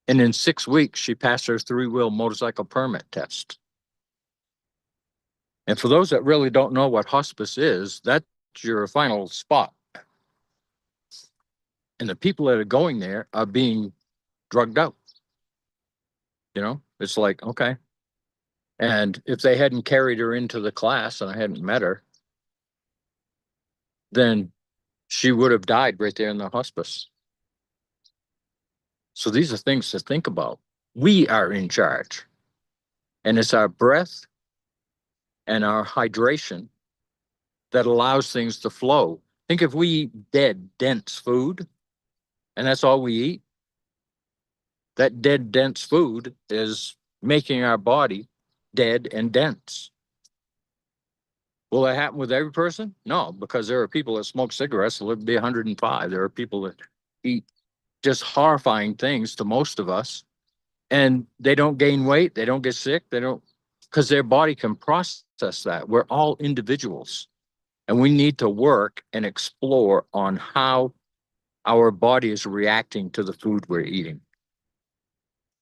And in 6 weeks, she passed her 3-wheel motorcycle permit test. And for those that really don't know what hospice is, that's your final spot. And the people that are going there are being drugged out. You know, it's like, okay. And if they hadn't carried her into the class and I hadn't met her, then she would have died right there in the hospice. So these are things to think about. We are in charge. And it's our breath and our hydration that allows things to flow. Think if we eat dead, dense food, and that's all we eat, that dead, dense food is making our body dead and dense. Will that happen with every person? No, because there are people that smoke cigarettes that live to be 105. There are people that eat just horrifying things to most of us, and they don't gain weight, they don't get sick, they don't, because their body can process that. We're all individuals, and we need to work and explore on how our body is reacting to the food we're eating.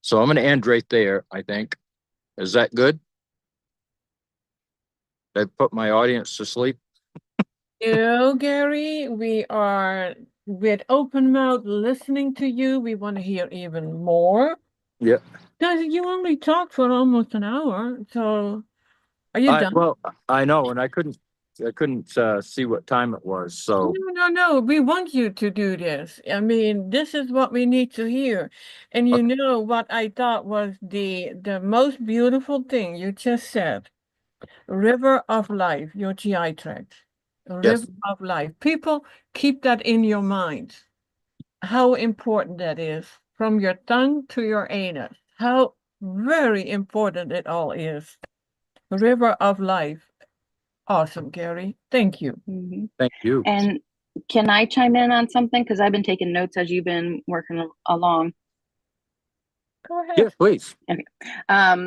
So I'm going to end right there, I think. Is that good? Did I put my audience to sleep? No, Gary, we are with open mouth listening to you. We want to hear even more. Yeah. Because you only talked for almost an hour, so are you done? Well, I know, and I couldn't see what time it was. So No. We want you to do this. I mean, this is what we need to hear. And you okay. know what I thought was the most beautiful thing you just said. River of life, your GI tract. River Yes. of life. People, keep that in your mind. How important that is, from your tongue to your anus. How very important it all is. River of life. Awesome, Gary. Thank you. Thank you. And can I chime in on something? Because I've been taking notes as you've been working along. Go ahead. Yeah, please. Okay.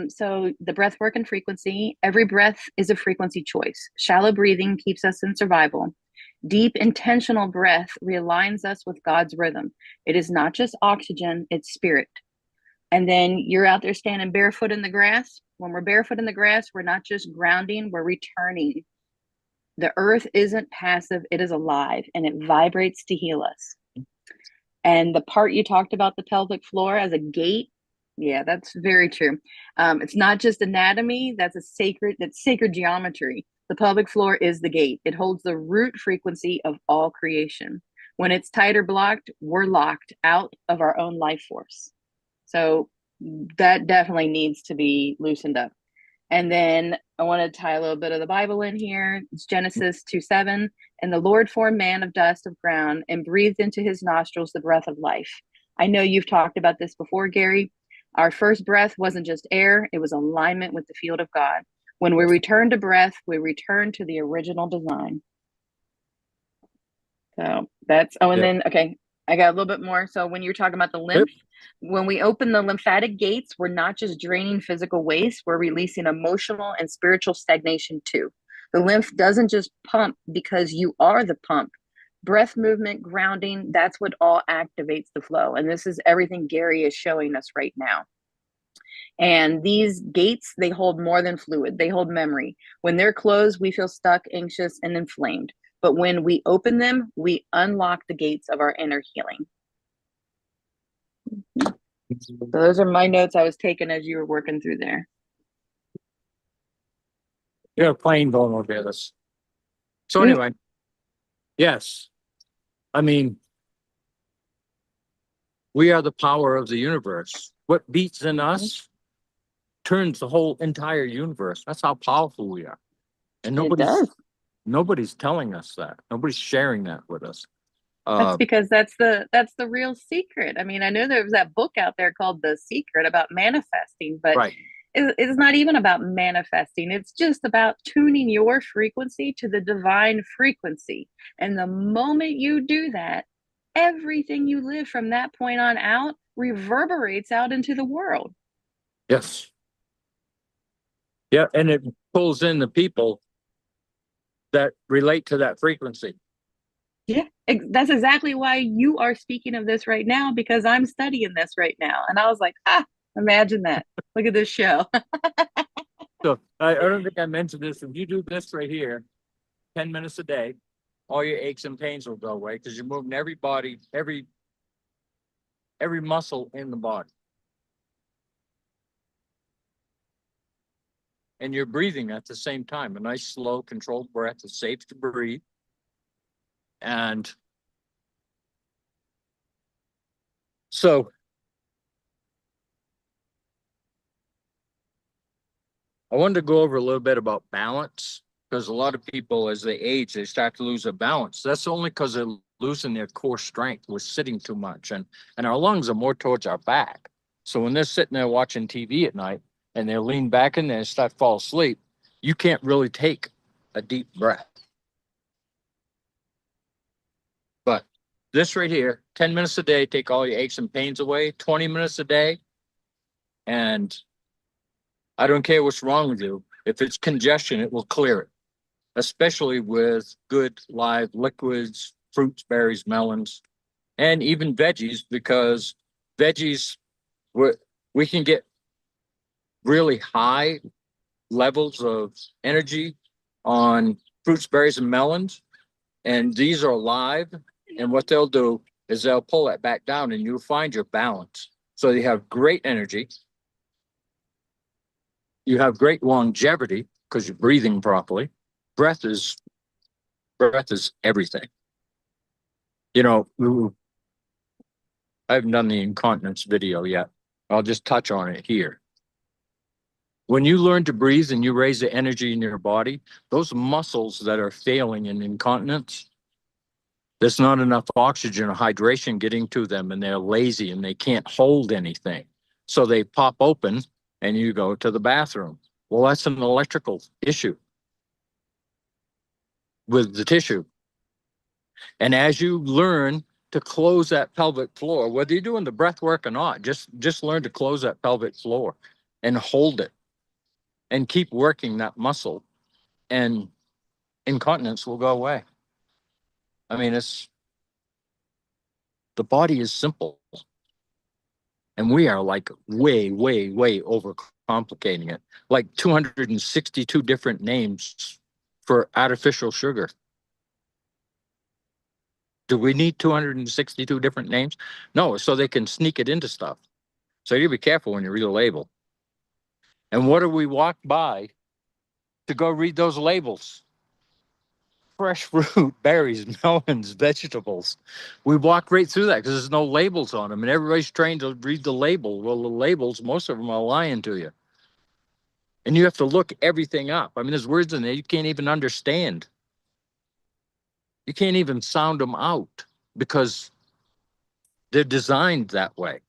So the breath work and frequency, every breath is a frequency choice. Shallow breathing keeps us in survival. Deep, intentional breath realigns us with God's rhythm. It is not just oxygen, it's spirit. And then you're out there standing barefoot in the grass. When we're barefoot in the grass, we're not just grounding, we're returning. The earth isn't passive, it is alive, and it vibrates to heal us. And the part you talked about, the pelvic floor as a gate, yeah, that's very true. It's not just anatomy, that's sacred geometry. The pelvic floor is the gate. It holds the root frequency of all creation. When it's tight or blocked, we're locked out of our own life force. So that definitely needs to be loosened up. And then I want to tie a little bit of the Bible in here. It's Genesis 2:7. And the Lord formed man of dust of ground and breathed into his nostrils the breath of life. I know you've talked about this before, Gary. Our first breath wasn't just air, it was alignment with the field of God. When we return to breath, we return to the original design. So that's, and then, okay, I got a little bit more. So when you're talking about the lymph, when we open the lymphatic gates, we're not just draining physical waste, we're releasing emotional and spiritual stagnation too. The lymph doesn't just pump because you are the pump. Breath movement, grounding, that's what all activates the flow. And this is everything Gary is showing us right now. And these gates, they hold more than fluid, they hold memory. When they're closed, we feel stuck, anxious, and inflamed. But when we open them, we unlock the gates of our inner healing. So those are my notes I was taking as you were working through there. You're a plane going over this. So anyway, yes. I mean, we are the power of the universe. What beats in us turns the whole entire universe. That's how powerful we are. And nobody's telling us that. Nobody's sharing that with us. That's because that's the real secret. I mean, I know there was that book out there called The Secret about manifesting, but right. It's not even about manifesting. It's just about tuning your frequency to the divine frequency. And the moment you do that, everything you live from that point on out reverberates out into the world. Yes. Yeah, and it pulls in the people that relate to that frequency. Yeah, that's exactly why you are speaking of this right now, because I'm studying this right now. And I was like, imagine that. Look at this show. So I don't think I mentioned this. If you do this right here, 10 minutes a day, all your aches and pains will go away because you're moving every body, every muscle in the body. And you're breathing at the same time. A nice, slow, controlled breath is safe to breathe. And so I wanted to go over a little bit about balance, because a lot of people, as they age, they start to lose their balance. That's only because they're losing their core strength. We're sitting too much, and our lungs are more towards our back. So when they're sitting there watching TV at night and they lean back in there and start to fall asleep, you can't really take a deep breath. But this right here, 10 minutes a day, take all your aches and pains away, 20 minutes a day, and I don't care what's wrong with you. If it's congestion, it will clear it, especially with good live liquids, fruits, berries, melons, and even veggies, because veggies, we can get really high levels of energy on fruits, berries, and melons. And these are live. And what they'll do is they'll pull that back down and you'll find your balance. So you have great energy. You have great longevity because you're breathing properly. Breath is everything. You know, I haven't done the incontinence video yet. I'll just touch on it here. When you learn to breathe and you raise the energy in your body, those muscles that are failing in incontinence, there's not enough oxygen or hydration getting to them, and they're lazy and they can't hold anything. So they pop open and you go to the bathroom. Well, that's an electrical issue with the tissue. And as you learn to close that pelvic floor, whether you're doing the breath work or not, just learn to close that pelvic floor and hold it and keep working that muscle, and incontinence will go away. I mean, the body is simple, and we are like way, way, way overcomplicating it. Like 262 different names for artificial sugar. Do we need 262 different names? No, so they can sneak it into stuff. So you be careful when you read a label. And what do we walk by to go read those labels? Fresh fruit, berries, melons, vegetables. We walk right through that because there's no labels on them, and everybody's trained to read the label. Well, the labels, most of them are lying to you. And you have to look everything up. I mean, there's words in there you can't even understand. You can't even sound them out because they're designed that way.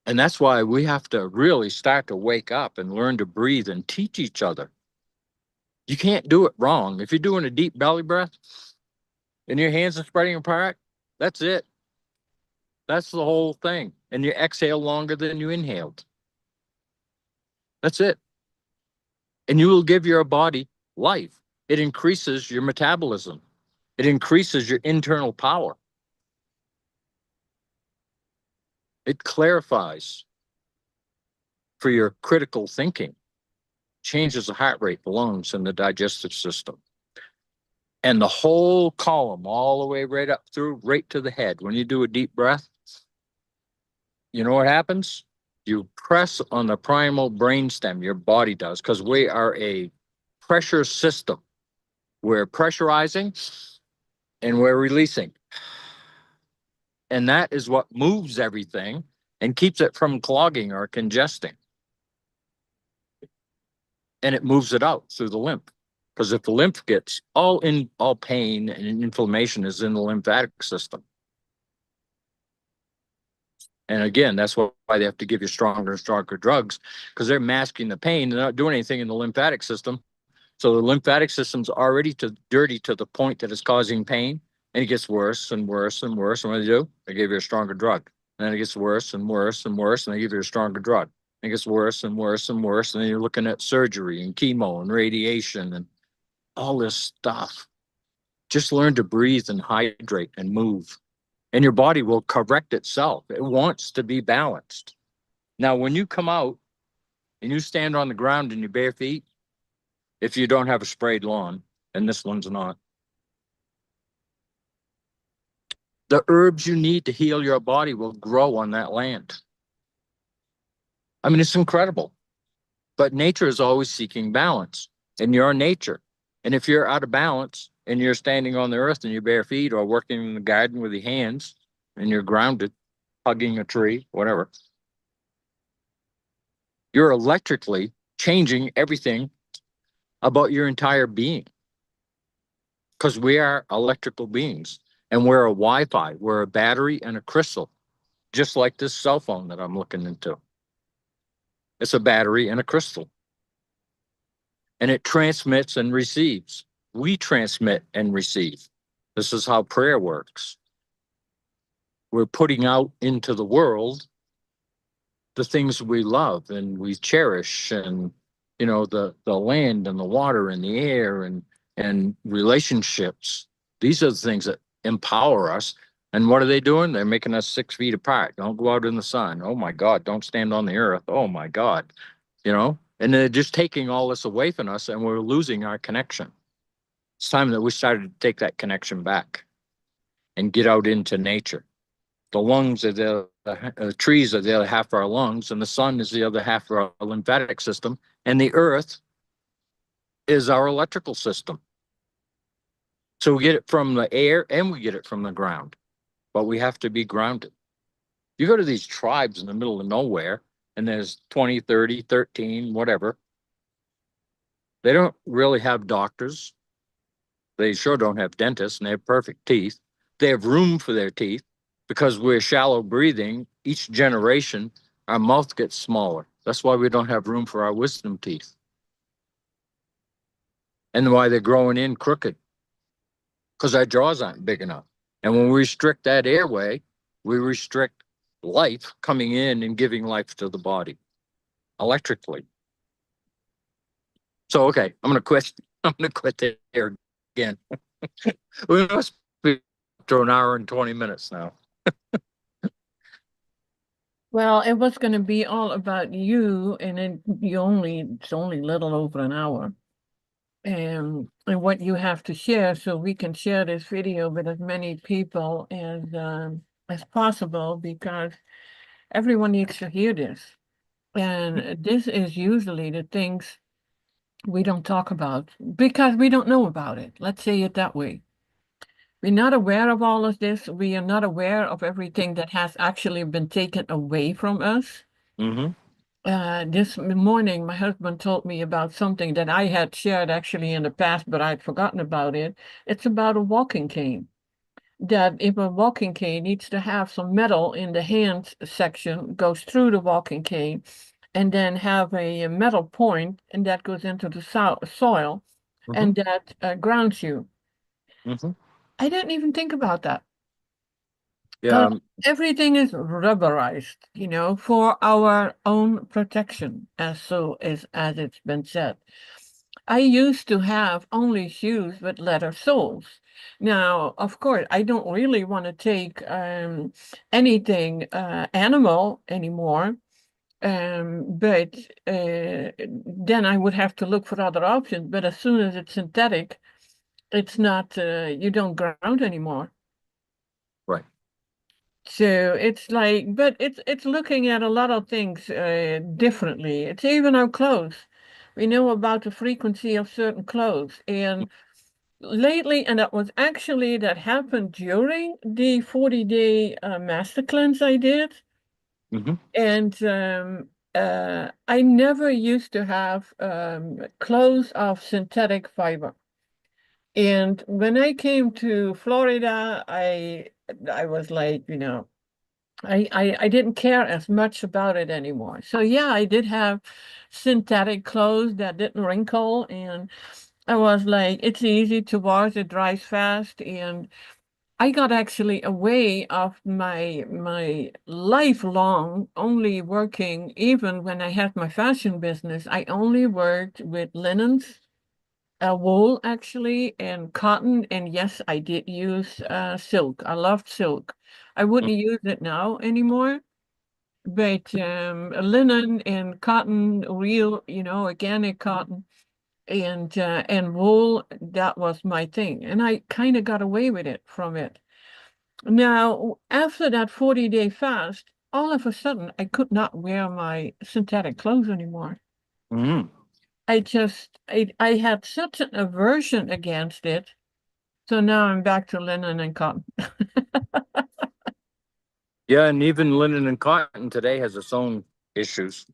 And that's why we have to really start to wake up and learn to breathe and teach each other. You can't do it wrong. If you're doing a deep belly breath and your hands are spreading apart, that's it. That's the whole thing. And you exhale longer than you inhaled. That's it. And you will give your body life. It increases your metabolism. It increases your internal power. It clarifies. for your critical thinking, changes the heart rate, the lungs, and the digestive system. And the whole column, all the way right up through, right to the head. When you do a deep breath, you know what happens? You press on the primal brainstem, your body does, because we are a pressure system. We're pressurizing and we're releasing. And that is what moves everything and keeps it from clogging or congesting. And it moves it out through the lymph. Because if the lymph gets all pain and inflammation is in the lymphatic system. And again, that's why they have to give you stronger and stronger drugs, because they're masking the pain. They're not doing anything in the lymphatic system. So the lymphatic system's already dirty to the point that it's causing pain, and it gets worse and worse and worse. And what do? They give you a stronger drug. And then it gets worse and worse and worse, and they give you a stronger drug. And it gets worse and worse and worse, and then you're looking at surgery and chemo and radiation and all this stuff. Just learn to breathe and hydrate and move, and your body will correct itself. It wants to be balanced. Now, when you come out and you stand on the ground in your bare feet, if you don't have a sprayed lawn, and this one's not, the herbs you need to heal your body will grow on that land. I mean, it's incredible. But nature is always seeking balance, and you're nature. And if you're out of balance and you're standing on the earth in your bare feet or working in the garden with your hands and you're grounded, hugging a tree, whatever, you're electrically changing everything about your entire being. Because we are electrical beings, and we're a Wi-Fi, we're a battery and a crystal, just like this cell phone that I'm looking into. It's a battery and a crystal. And it transmits and receives. We transmit and receive. This is how prayer works. We're putting out into the world the things we love and we cherish, and the land and the water and the air and relationships. These are the things that empower us. And what are they doing? They're making us 6 feet apart. Don't go out in the sun. Oh my God, don't stand on the earth. Oh my God. And they're just taking all this away from us, and we're losing our connection. It's time that we started to take that connection back and get out into nature. The lungs are the trees are the other half of our lungs, and the sun is the other half of our lymphatic system, and the earth is our electrical system. So we get it from the air and we get it from the ground, but we have to be grounded. You go to these tribes in the middle of nowhere, and there's 20, 30, 13, whatever. They don't really have doctors. They sure don't have dentists, and they have perfect teeth. They have room for their teeth because we're shallow breathing. Each generation, our mouth gets smaller. That's why we don't have room for our wisdom teeth. And why they're growing in crooked, because our jaws aren't big enough. And when we restrict that airway, we restrict life coming in and giving life to the body electrically. So, okay, I'm going to quit. I'm going to quit there again. We must be up to an hour and 20 minutes now. Well, it was going to be all about you, and it's only a little over an hour, and what you have to share, so we can share this video with as many people as possible, because everyone needs to hear this. And this is usually the things we don't talk about because we don't know about it. Let's say it that way. We're not aware of all of this. We are not aware of everything that has actually been taken away from us. Mm-hmm. This morning, my husband told me about something that I had shared actually in the past, but I'd forgotten about it. It's about a walking cane. That if a walking cane needs to have some metal in the hand section, goes through the walking cane, and then have a metal point, and that goes into the soil, and that grounds you. Mm-hmm. I didn't even think about that. Yeah. Everything is rubberized, for our own protection, as it's been said. I used to have only shoes with leather soles. Now, of course, I don't really want to take anything animal anymore. But then I would have to look for other options. But as soon as it's synthetic, it's not, you don't ground anymore. Right. So it's like, but it's looking at a lot of things differently. It's even our clothes. We know about the frequency of certain clothes. And lately, and that happened during the 40-day master cleanse I did. Mm-hmm. And I never used to have clothes of synthetic fiber. And when I came to Florida, I was like, I didn't care as much about it anymore. So yeah, I did have synthetic clothes that didn't wrinkle, and I was like, it's easy to wash, it dries fast, and I got actually away of my lifelong only working, even when I had my fashion business, I only worked with linens, wool actually, and cotton. And yes, I did use silk. I loved silk. I wouldn't use it now anymore, but linen and cotton, real, organic cotton and wool, that was my thing. And I kind of got away with it from it. Now, after that 40-day fast, all of a sudden, I could not wear my synthetic clothes anymore. Mm-hmm. I had such an aversion against it. So now I'm back to linen and cotton. Yeah, and even linen and cotton today has its own issues.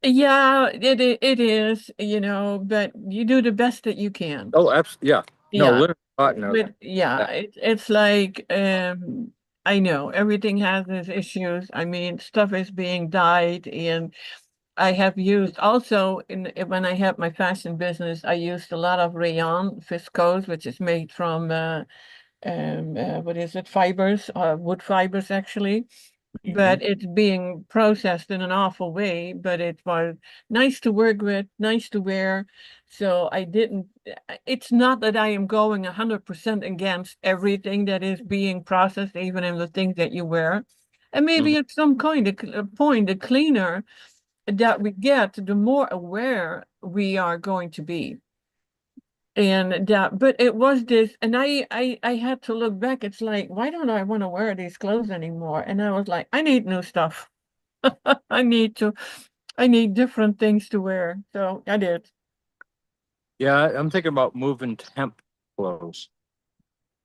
Yeah, it is, but you do the best that you can. Oh, absolutely. Yeah. No, Yeah. linen and cotton are But yeah, bad. it's like I know everything has its issues. I mean, stuff is being dyed, and I have used also when I had my fashion business, I used a lot of rayon viscose, which is made from what is it, fibers, wood fibers actually. Mhm. But it's being processed in an awful way, but it was nice to work with, nice to wear. So I didn't, it's not that I am going 100% against everything that is being processed, even in the things that you wear. And Mhm. maybe at some kind of point, the cleaner that we get, the more aware we are going to be. And that, but it was this, and I had to look back. It's like, why don't I want to wear these clothes anymore? And I was like, I need new stuff. I need to, I need different things to wear. So I did. Yeah, I'm thinking about moving to hemp clothes.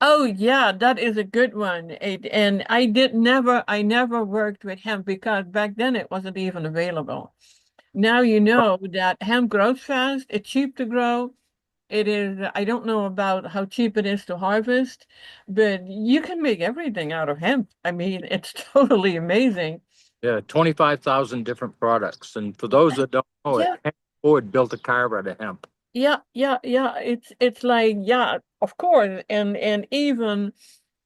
Oh yeah, that is a good one. And I never worked with hemp because back then it wasn't even available. Now you know that hemp grows fast. It's cheap to grow. It is, I don't know about how cheap it is to harvest, but you can make everything out of hemp. I mean, it's totally amazing. Yeah, 25,000 different products. And for those that don't know it, Yeah, Henry Ford built a car out of hemp. yeah. It's like, yeah, of course. And even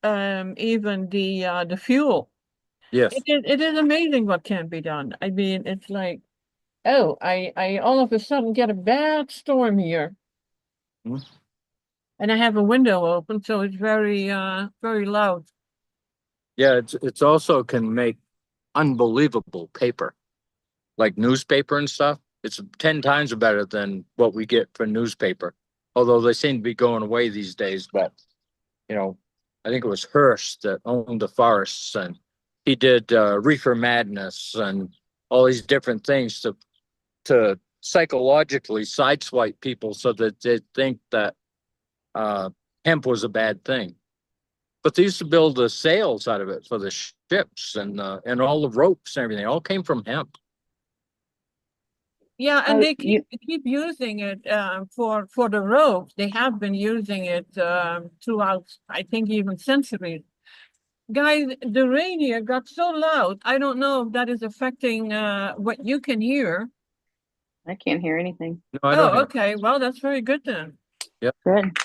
the fuel. Yes. It is amazing what can be done. I mean, it's like, oh, I all of a sudden get a bad storm here. Mhm. And I have a window open, so it's very loud. Yeah, it's also can make unbelievable paper, like newspaper and stuff. It's 10 times better than what we get for newspaper. Although they seem to be going away these days, but you know, I think it was Hearst that owned the forests, and he did reefer madness and all these different things to psychologically sideswipe people so that they think that uh, hemp was a bad thing. But they used to build the sails out of it for the ships and all the ropes and everything. All came from hemp. Yeah, and I they you keep using it for the ropes. They have been using it throughout, I think, even centuries. Guys, the rain here got so loud. I don't know if that is affecting what you can hear. I can't hear anything. No, I don't Oh, hear. okay. Well, that's very good then. Yep. Good.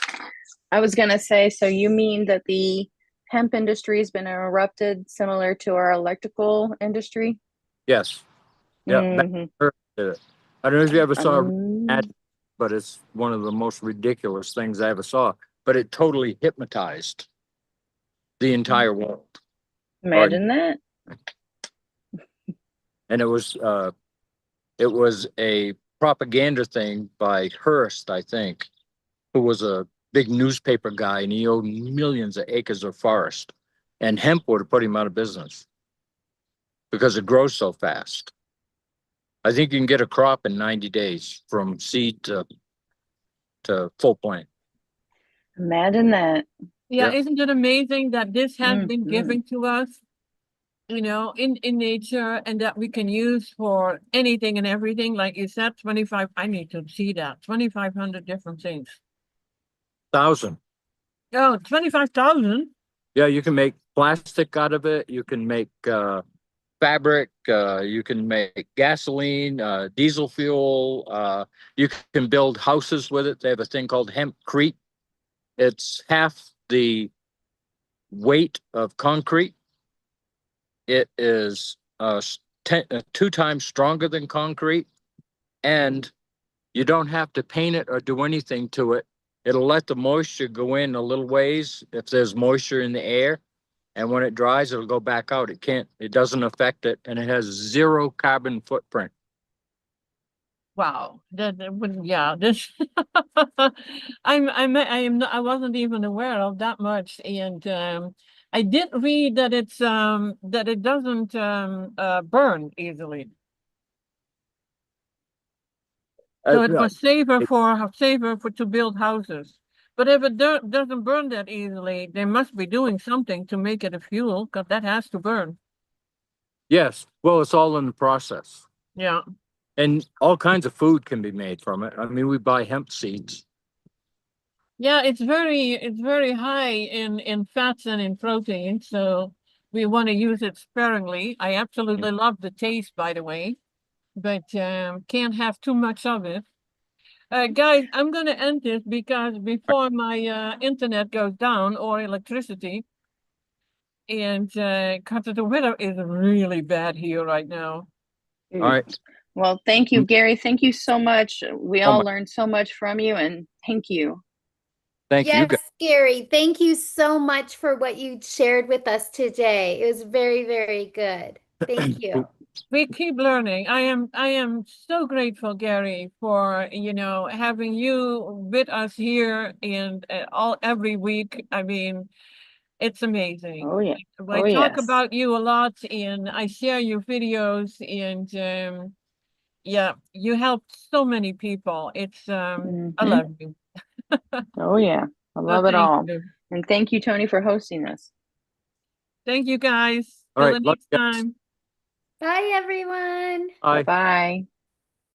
I was gonna say, so you mean that the hemp industry has been erupted similar to our electrical industry? Yes. Yeah. Mm-hmm. I don't know if you ever saw ad, Um, but it's one of the most ridiculous things I ever saw. But it totally hypnotized the entire world. Or imagine that. and it was It was a propaganda thing by Hearst, I think, who was a big newspaper guy, and he owned millions of acres of forest. And hemp would have put him out of business because it grows so fast. I think you can get a crop in 90 days from seed to full plant. Imagine that. Yeah, Yeah. isn't it amazing that this has been Mhm. given to us, you know, in nature, and that we can use for anything and everything? Like you said, 25, I need to see that, 2,500 different things. 1,000. Oh, 25,000? Yeah, you can make plastic out of it. You can make fabric. You can make gasoline, diesel fuel. You can build houses with it. They have a thing called hempcrete. It's half the weight of concrete. It is 2 times stronger than concrete, and you don't have to paint it or do anything to it. It'll let the moisture go in a little ways if there's moisture in the air. And when it dries, it'll go back out. It doesn't affect it. And it has 0 carbon footprint. Wow, that would, yeah, this I wasn't even aware of that much. And I did read that it's that it doesn't burn easily. So it was safer for to build houses. But if it doesn't burn that easily, they must be doing something to make it a fuel, because that has to burn. Yes. Well, it's all in the process. Yeah. And all kinds of food can be made from it. I mean, we buy hemp seeds. Yeah, it's very high in fats and in protein, so we want to use it sparingly. I absolutely love the taste, by the way, but can't have too much of it. Guys, I'm going to end this because before my internet goes down, or electricity, and because the weather is really bad here right now. All right. Well, thank you, Gary. Thank you so much. We Oh, all learned so much from you, and thank you. Thank you. Yes, Gary, thank you so much for what you shared with us today. It was very, very good. Thank you. We keep learning. I am so grateful, Gary, for, you know, having you with us here and every week. I mean, it's amazing. Oh yeah. I Oh talk yes. about you a lot, and I share your videos, and yeah, you help so many people. It's I Mhm. love you. Oh yeah. I So love it thank all. you. And thank you, Toni, for hosting this. Thank you, guys. All Till right. the Love next you guys. time. Bye, everyone. Bye. Bye-bye.